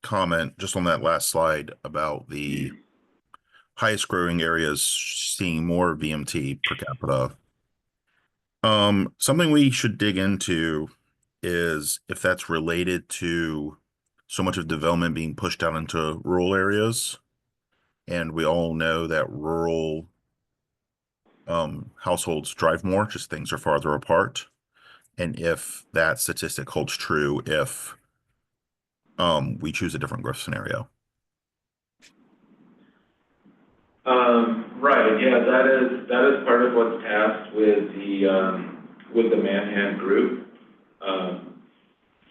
comment just on that last slide about the highest growing areas seeing more VMT per capita. Something we should dig into is if that's related to so much of development being pushed out into rural areas. And we all know that rural households drive more, just things are farther apart. And if that statistic holds true, if we choose a different growth scenario. Right. Yeah, that is part of what's tasked with the Manhan group.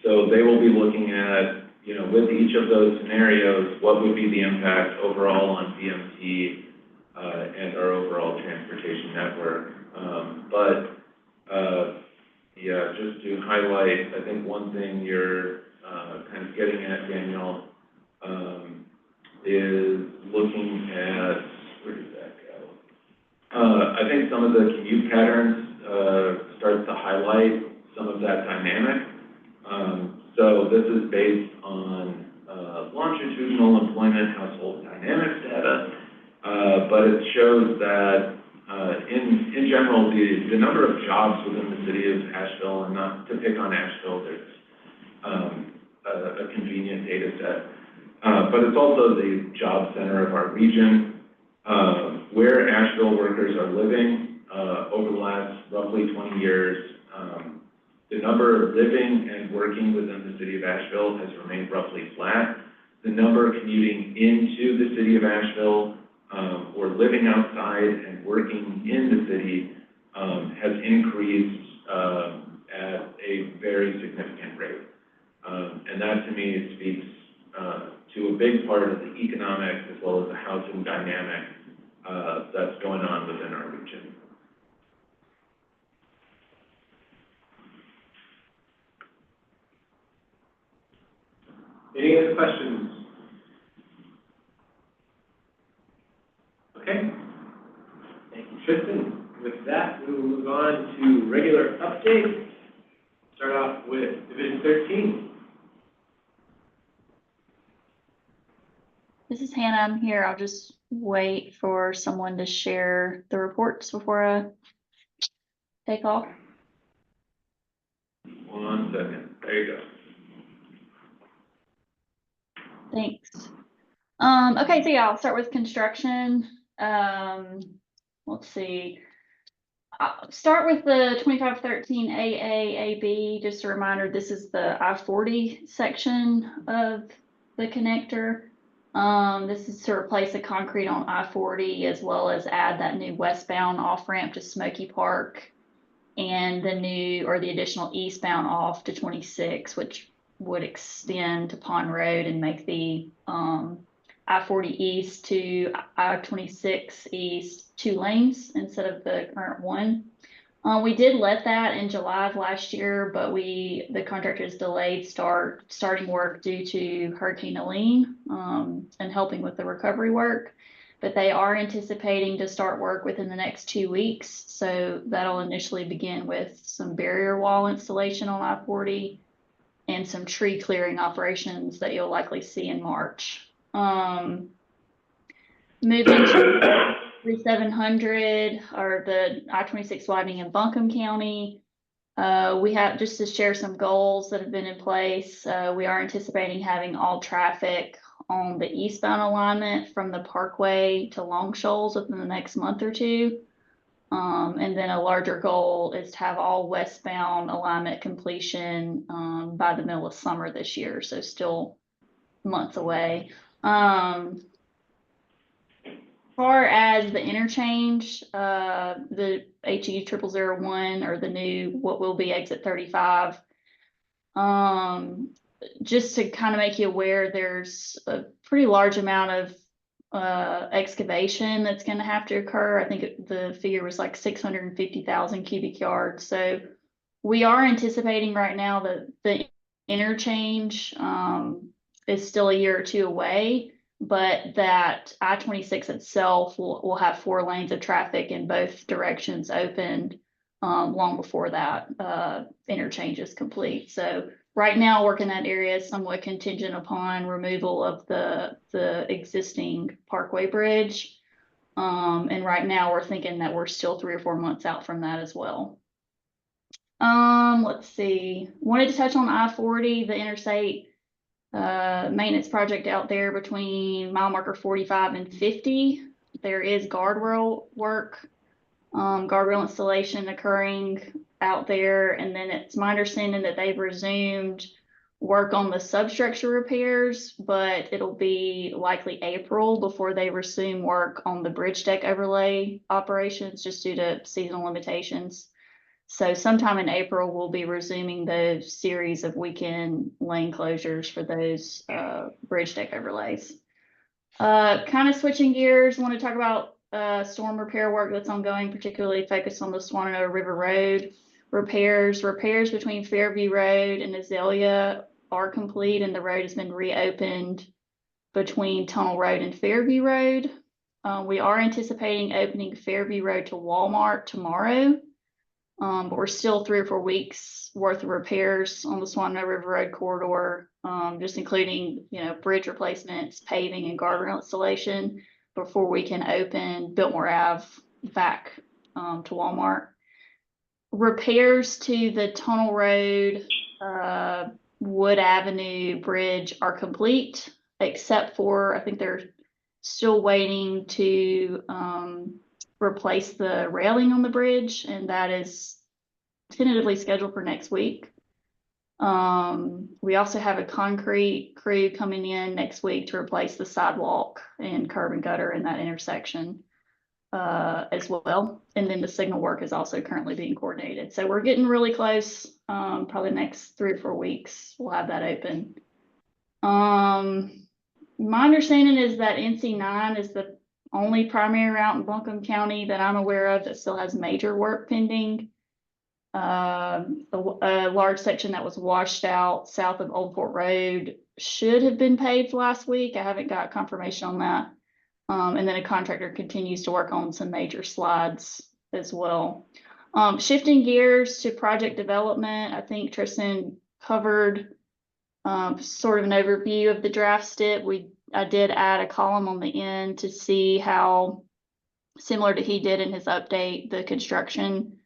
So they will be looking at, you know, with each of those scenarios, what would be the impact overall on VMT and our overall transportation network. Yeah, just to highlight, I think one thing you're kind of getting at, Daniel, is looking at, where did that go? I think some of the commute patterns start to highlight some of that dynamic. So this is based on longitudinal employment household dynamics data, but it shows that in general, the number of jobs within the city of Asheville, and not to pick on Asheville, there's a convenient data set, but it's also the job center of our region, where Asheville workers are living over the last roughly 20 years. The number of living and working within the city of Asheville has remained roughly flat. The number commuting into the city of Asheville or living outside and working in the city has increased at a very significant rate. And that to me speaks to a big part of the economic as well as the housing dynamic that's going on within our region. Any other questions? Okay. Thank you, Tristan. With that, we will move on to regular updates. Start off with Division 13. This is Hannah. I'm here. I'll just wait for someone to share the reports before I take off. 1 second. There you go. Thanks. Okay, so yeah, I'll start with construction. Let's see. I'll start with the 2513 AAAB. Just a reminder, this is the I-40 section of the connector. This is to replace the concrete on I-40 as well as add that new westbound off-ramp to Smoky Park and the new or the additional eastbound off to 26, which would extend to Pond Road and make the I-40 East to I-26 East 2 lanes instead of the current 1. We did let that in July of last year, but the contractors delayed starting work due to Hurricane Helene and helping with the recovery work. But they are anticipating to start work within the next 2 weeks. So that'll initially begin with some barrier wall installation on I-40 and some tree clearing operations that you'll likely see in March. Moving to 3700 or the I-26 widening in Buncombe County. We have, just to share some goals that have been in place, we are anticipating having all traffic on the eastbound alignment from the Parkway to Long Shoals within the next month or 2. And then a larger goal is to have all westbound alignment completion by the middle of summer this year, so still months away. Far as the interchange, the HE 0001 or the new what will be exit 35, just to kind of make you aware, there's a pretty large amount of excavation that's going to have to occur. I think the figure was like 650,000 cubic yards. So we are anticipating right now that the interchange is still a year or 2 away, but that I-26 itself will have 4 lanes of traffic in both directions opened long before that interchange is complete. So right now, work in that area is somewhat contingent upon removal of the existing Parkway Bridge. And right now we're thinking that we're still 3 or 4 months out from that as well. Let's see, wanted to touch on I-40, the interstate maintenance project out there between mile marker 45 and 50. There is guardrail work, guardrail installation occurring out there, and then it's my understanding that they've resumed work on the substructure repairs, but it'll be likely April before they resume work on the bridge deck overlay operations, just due to seasonal limitations. So sometime in April, we'll be resuming those series of weekend lane closures for those bridge deck overlays. Kind of switching gears, I want to talk about storm repair work that's ongoing, particularly focused on the Swananoa River Road repairs. Repairs between Fairview Road and Azalea are complete, and the road has been reopened between Tunnel Road and Fairview Road. We are anticipating opening Fairview Road to Walmart tomorrow. But we're still 3 or 4 weeks worth of repairs on the Swananoa River Road corridor, just including, bridge replacements, paving, and guardrail installation before we can open Biltmore Ave back to Walmart. Repairs to the Tunnel Road, Wood Avenue Bridge are complete, except for, I think they're still waiting to replace the railing on the bridge, and that is tentatively scheduled for next week. We also have a concrete crew coming in next week to replace the sidewalk and curb and gutter in that intersection as well. And then the signal work is also currently being coordinated. So we're getting really close. Probably the next 3 or 4 weeks, we'll have that open. My understanding is that NC9 is the only primary route in Buncombe County that I'm aware of that still has major work pending. A large section that was washed out south of Old Fort Road should have been paved last week. I haven't got confirmation on that. And then a contractor continues to work on some major slides as well. Shifting gears to project development, I think Tristan covered sort of an overview of the draft STIP. I did add a column on the end to see how, similar to he did in his update, the construction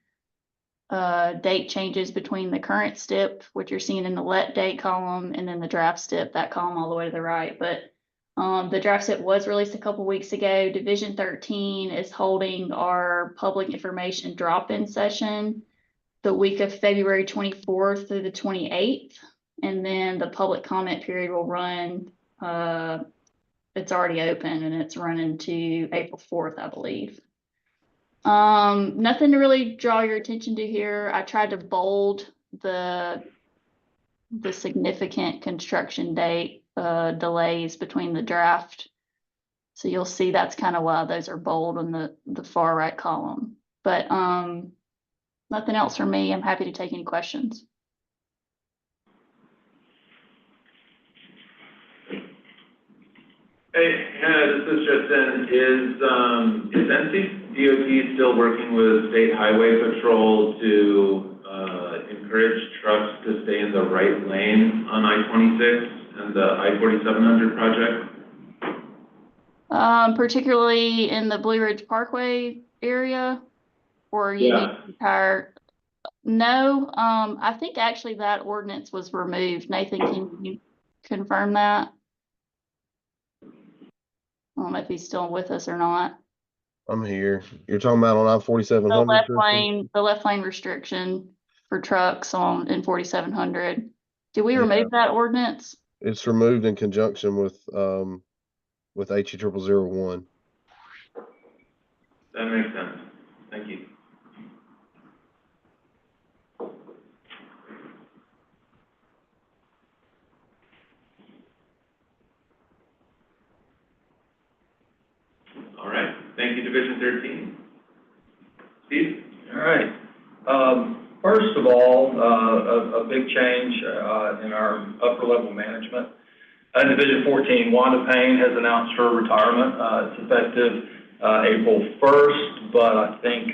date changes between the current STIP, which you're seeing in the let date column, and then the draft STIP, that column all the way to the right. But the draft STIP was released a couple weeks ago. Division 13 is holding our public information drop-in session the week of February 24th through the 28th. And then the public comment period will run, it's already open and it's running to April 4th, I believe. Nothing to really draw your attention to here. I tried to bold the the significant construction date delays between the draft. So you'll see that's kind of why those are bold on the far right column. But nothing else from me. I'm happy to take any questions. Hey, Hannah, this is Justin. Is DOT still working with State Highway Patrol to encourage trucks to stay in the right lane on I-26 and the I-4700 project? Particularly in the Blue Ridge Parkway area, or you Yeah. need the entire. No, I think actually that ordinance was removed. Nathan, can you confirm that? I don't know if he's still with us or not. I'm here. You're talking about on The I-4700? left lane restriction for trucks in 4700. Did we Yeah. remove that ordinance? It's removed in conjunction with HE0001. That makes sense. Thank you. All right. Thank you, Division 13. Steve? All right. First of all, a big change in our upper level management. Division 14, Wanda Payne has announced her retirement. It's effective April 1st, but I think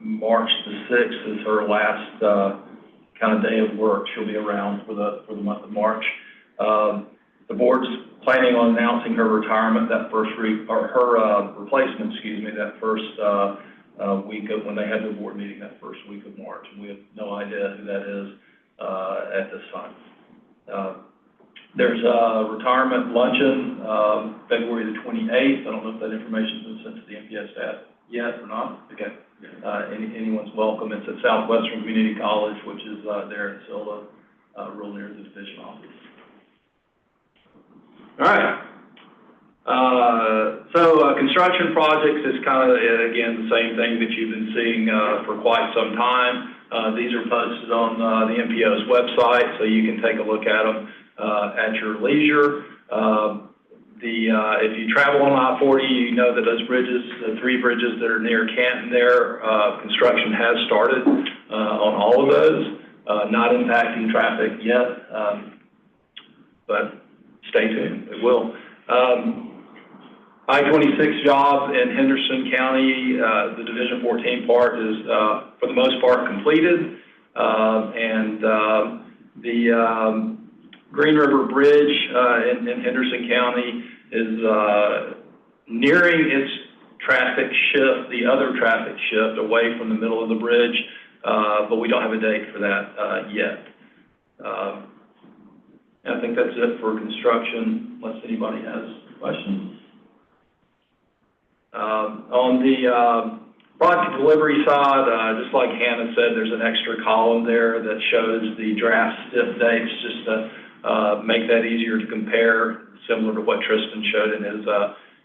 March the 6th is her last kind of day of work. She'll be around for the month of March. The board's planning on announcing her retirement that first week, or her replacement, excuse me, that first week of when they have their board meeting that first week of March. And we have no idea who that is at this time. There's a retirement luncheon, February the 28th. I don't know if that information's been sent to the MPO staff yet or not. Okay. Anyone's welcome. It's at Southwestern Community College, which is there in Silva, real near the division office. All right. Construction projects is kind of, again, the same thing that you've been seeing for quite some time. These are posted on the MPO's website, so you can take a look at them at your leisure. If you travel on I-40, you know that those bridges, the three bridges that are near Canton there, construction has started on all of those, not impacting traffic yet, but stay tuned, it will. I-26 job in Henderson County, the Division 14 part is, for the most part, completed. The Green River Bridge in Henderson County is nearing its traffic shift, the other traffic shift away from the middle of the bridge, but we don't have a date for that yet. I think that's it for construction, unless anybody has questions. On the project delivery side, just like Hannah said, there's an extra column there that shows the draft STIP dates, just to make that easier to compare, similar to what Tristan showed in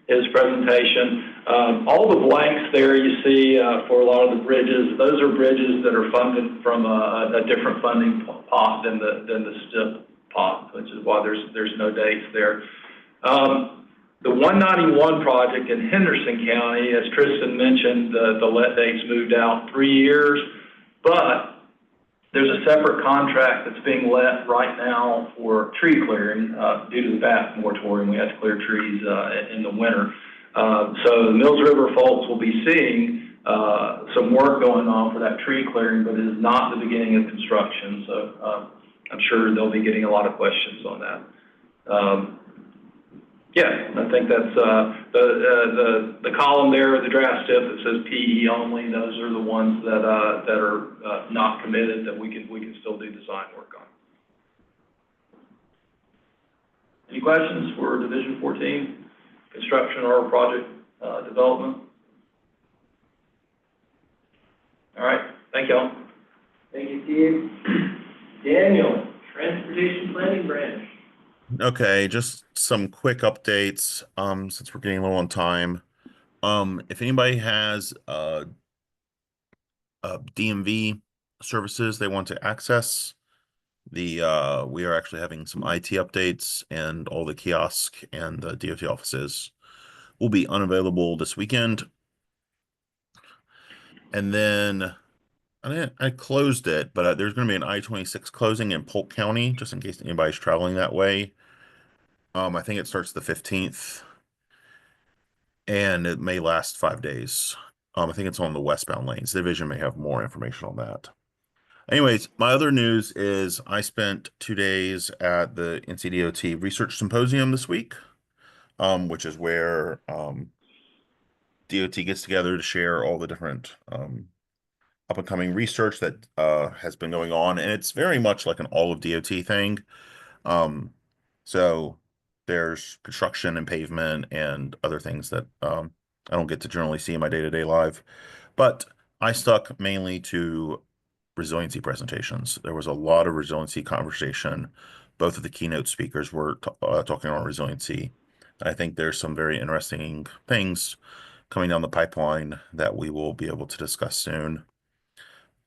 his presentation. All the blanks there you see for a lot of the bridges, those are bridges that are funded from a different funding pot than the STIP pot, which is why there's no dates there. The 191 project in Henderson County, as Tristan mentioned, the let dates moved out 3 years, but there's a separate contract that's being let right now for tree clearing due to the BAT moratorium. We had to clear trees in the winter. So the Mills River folks will be seeing some work going on for that tree clearing, but it is not the beginning of construction. So I'm sure they'll be getting a lot of questions on that. Yeah, I think that's the column there, the draft STIP that says PE only. Those are the ones that are not committed that we can still do design work on. Any questions for Division 14 construction or project development? All right, thank y'all. Thank you, Steve. Daniel, Transportation Planning Branch. Okay, just some quick updates, since we're getting low on time. If anybody has DMV services they want to access, we are actually having some IT updates, and all the kiosk and the DOT offices will be unavailable this weekend. And then I closed it, but there's going to be an I-26 closing in Polk County, just in case anybody's traveling that way. I think it starts the 15th, and it may last 5 days. I think it's on the westbound lanes. The division may have more information on that. Anyways, my other news is I spent 2 days at the NCDOT Research Symposium this week, which is where DOT gets together to share all the different up and coming research that has been going on, and it's very much like an all of DOT thing. So there's construction and pavement and other things that I don't get to generally see in my day-to-day life, but I stuck mainly to resiliency presentations. There was a lot of resiliency conversation. Both of the keynote speakers were talking about resiliency. I think there's some very interesting things coming down the pipeline that we will be able to discuss soon,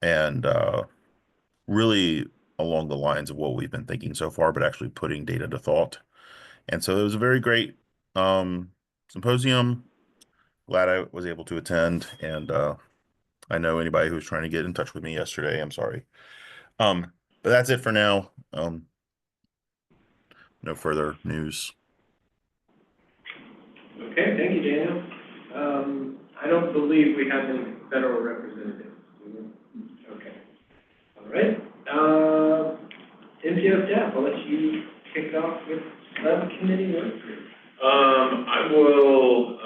and really along the lines of what we've been thinking so far, but actually putting data to thought. And so it was a very great symposium. Glad I was able to attend, and I know anybody who was trying to get in touch with me yesterday, I'm sorry. But that's it for now. No further news. Okay, thank you, Daniel. I don't believe we have any federal representatives, do we? Okay. All right. MPO staff, I'll let you kick off with subcommittee work. I will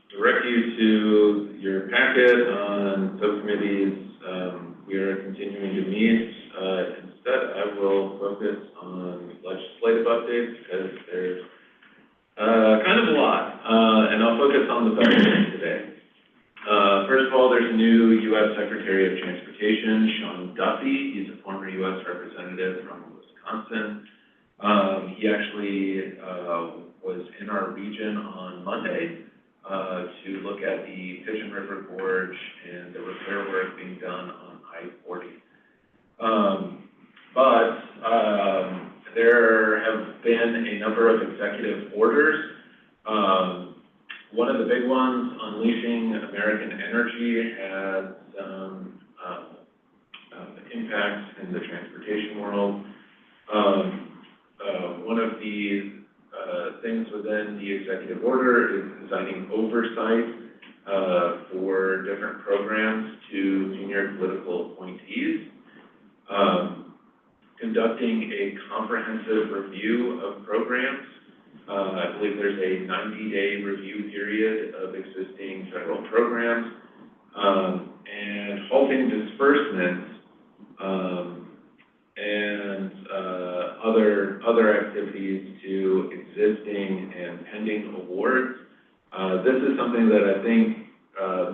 direct you to your packet on subcommittees. We are continuing to meet. Instead, I will focus on legislative updates because there's kind of a lot, and I'll focus on the budget today. First of all, there's a new U.S. Secretary of Transportation, Sean Duffy. He's a former U.S. representative from Wisconsin. He actually was in our region on Monday to look at the Pigeon River Gorge and the repair work being done on I-40. There have been a number of executive orders. One of the big ones, Unleashing American Energy, has some impacts in the transportation world. One of the things within the executive order is designing oversight for different programs to senior political appointees, conducting a comprehensive review of programs. I believe there's a 90-day review period of existing federal programs, and halting disbursements and other activities to existing and pending awards. This is something that I think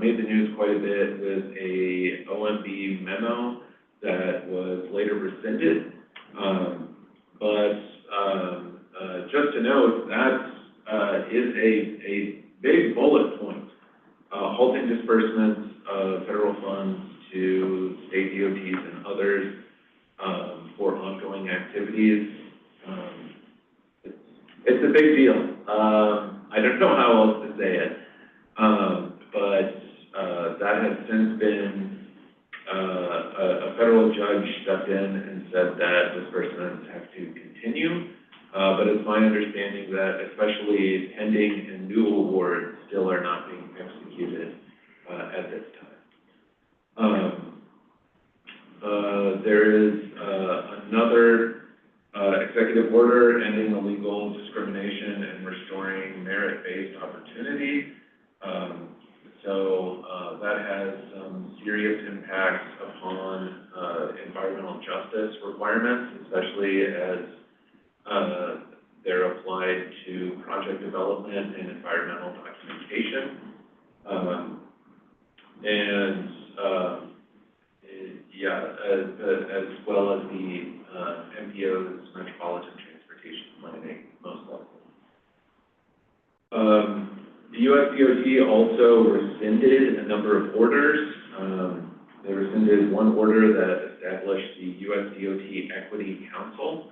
made the news quite a bit with a OMB memo that was later rescinded. Just to note, that is a big bullet point. Halting disbursements of federal funds to state DOTs and others for ongoing activities. It's a big deal. I don't know how else to say it, but that has since been, a federal judge stepped in and said that disbursements have to continue, but it's my understanding that especially pending and new awards still are not being executed at this time. There is another executive order ending illegal discrimination and restoring merit-based opportunity. That has some serious impacts upon environmental justice requirements, especially as they're applied to project development and environmental documentation. As well as the MPO's Metropolitan Transportation Planning, most likely. The US DOT also rescinded a number of orders. They rescinded one order that established the US DOT Equity Council.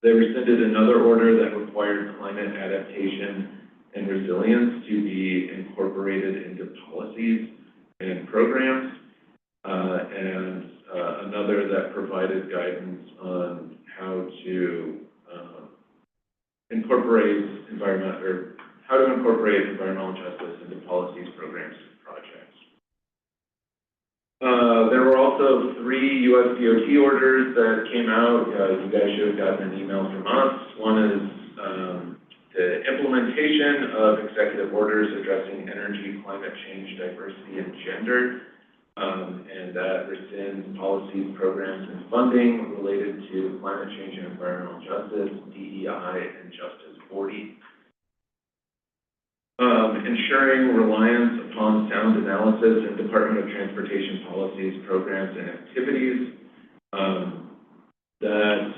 They rescinded another order that required climate adaptation and resilience to be incorporated into policies and programs, and another that provided guidance on how to incorporate environmental justice into policies, programs, and projects. There were also 3 US DOT orders that came out. You guys should have gotten an email from us. One is the implementation of executive orders addressing energy, climate change, diversity, and gender. And that rescinds policies, programs, and funding related to climate change and environmental justice, DEI, and Justice 40. Ensuring reliance upon sound analysis and Department of Transportation policies, programs, and activities. That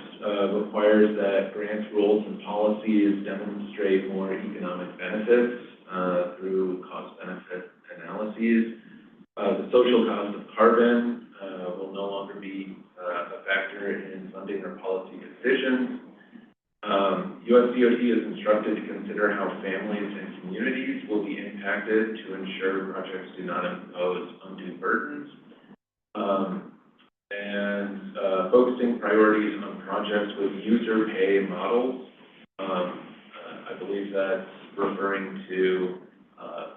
requires that grants, rules, and policies demonstrate more economic benefits through cost-benefit analyses. The social cost of carbon will no longer be a factor in funding or policy decisions. US DOT is instructed to consider how families and communities will be impacted to ensure projects do not impose undue burdens. And focusing priorities on projects with user pay models. I believe that's referring to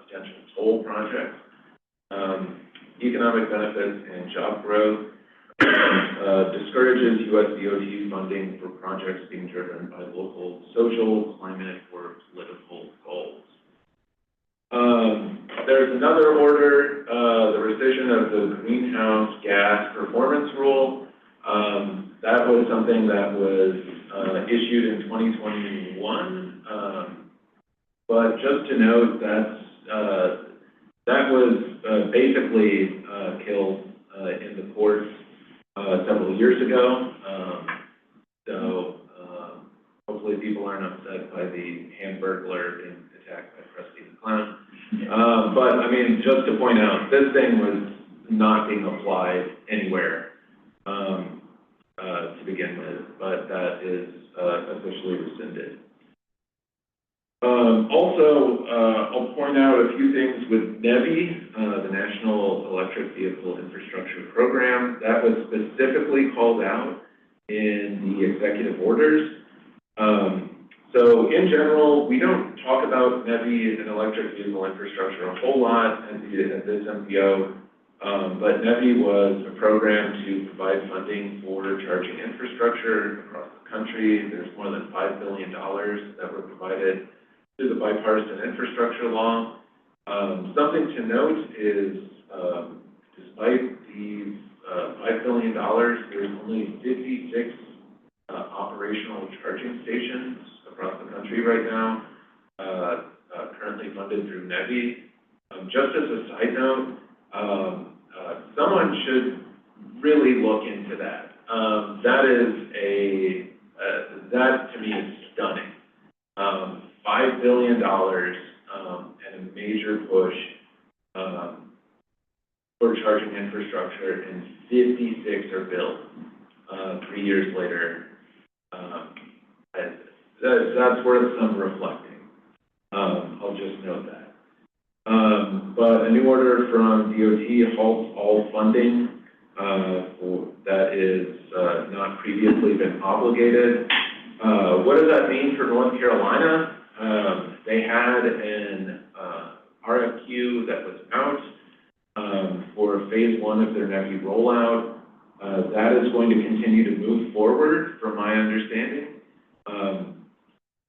potential toll projects. Economic benefits and job growth. Discourages US DOT funding for projects being driven by local social, climate, or political goals. There's another order, the rescission of the greenhouse gas performance rule. That was something that was issued in 2021. But just to note, that was basically killed in the courts several years ago. So hopefully people aren't upset by the Hamburglar being attacked by Krusty the Clown. But I mean, just to point out, this thing was not being applied anywhere to begin with, but that is officially rescinded. Also, I'll point out a few things with NEVI, the National Electric Vehicle Infrastructure Program. That was specifically called out in the executive orders. So in general, we don't talk about NEVI and electric vehicle infrastructure a whole lot at this MPO, but NEVI was a program to provide funding for charging infrastructure across the country. There's more than $5 billion that were provided through the bipartisan infrastructure law. Something to note is, despite these $5 billion, there's only 56 operational charging stations across the country right now, currently funded through NEVI. Just as a side note, someone should really look into that. That to me is stunning. $5 billion and a major push for charging infrastructure, and 56 are built 3 years later. That's worth some reflecting. I'll just note that. But a new order from DOT halts all funding that is not previously been obligated. What does that mean for North Carolina? They had an RFQ that was out for phase 1 of their NEVI rollout. That is going to continue to move forward, from my understanding.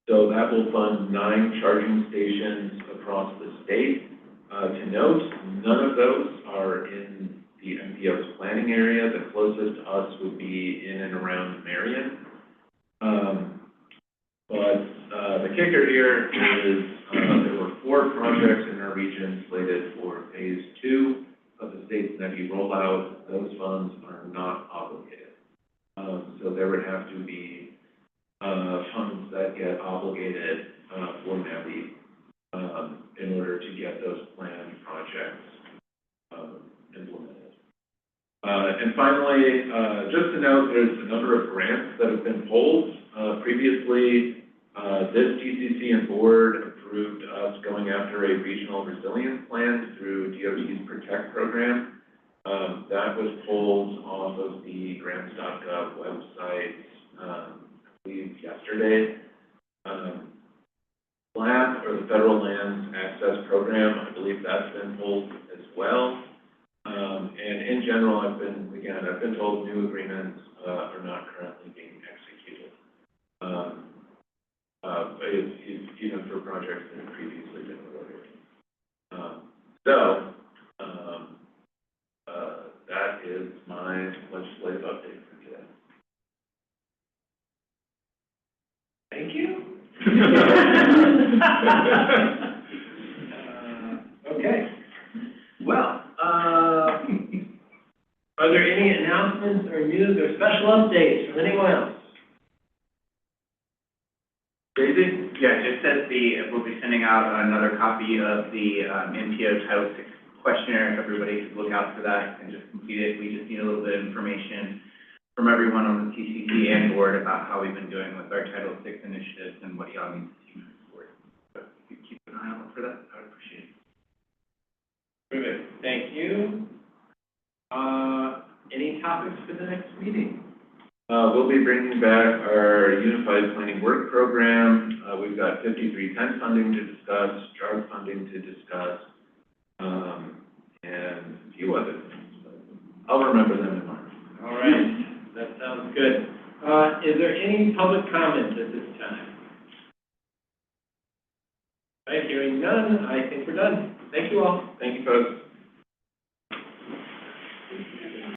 So that will fund 9 charging stations across the state. To note, none of those are in the MPO's planning area. The closest to us would be in and around Marion. But the kicker here is there were 4 projects in our region slated for phase 2 of the state's NEVI rollout. Those funds are not obligated. So there would have to be funds that get obligated for NEVI in order to get those planned projects implemented. And finally, just to note, there's a number of grants that have been pulled. Previously, this TCC and board approved us going after a regional resilience plan through DOT's Protect program. That was pulled off of the grants.gov website, I believe yesterday. LAP, or the Federal Lands Access Program, I believe that's been pulled as well. And in general, I've been told new agreements are not currently being executed. Even for projects that have previously been awarded. That is my legislative update for today. Thank you. Okay. Well, are there any announcements or news or special updates from anyone else? Daisy? Yeah, just that we'll be sending out another copy of the MPO Title VI questionnaire. Everybody should look out for that and just complete it. We just need a little bit of information from everyone on the TCC and board about how we've been doing with our Title VI initiatives and what y'all need to see moving forward. So if you keep an eye out for that, I would appreciate it. Perfect. Thank you. Any topics for the next meeting? We'll be bringing back our Unified Planning Work Program. We've got 5310 funding to discuss, DRUG funding to discuss, and a few other things. I'll remember them in March. All right. That sounds good. Is there any public comment at this time? All right, hearing none, I think we're done. Thank you all. Thank you, folks.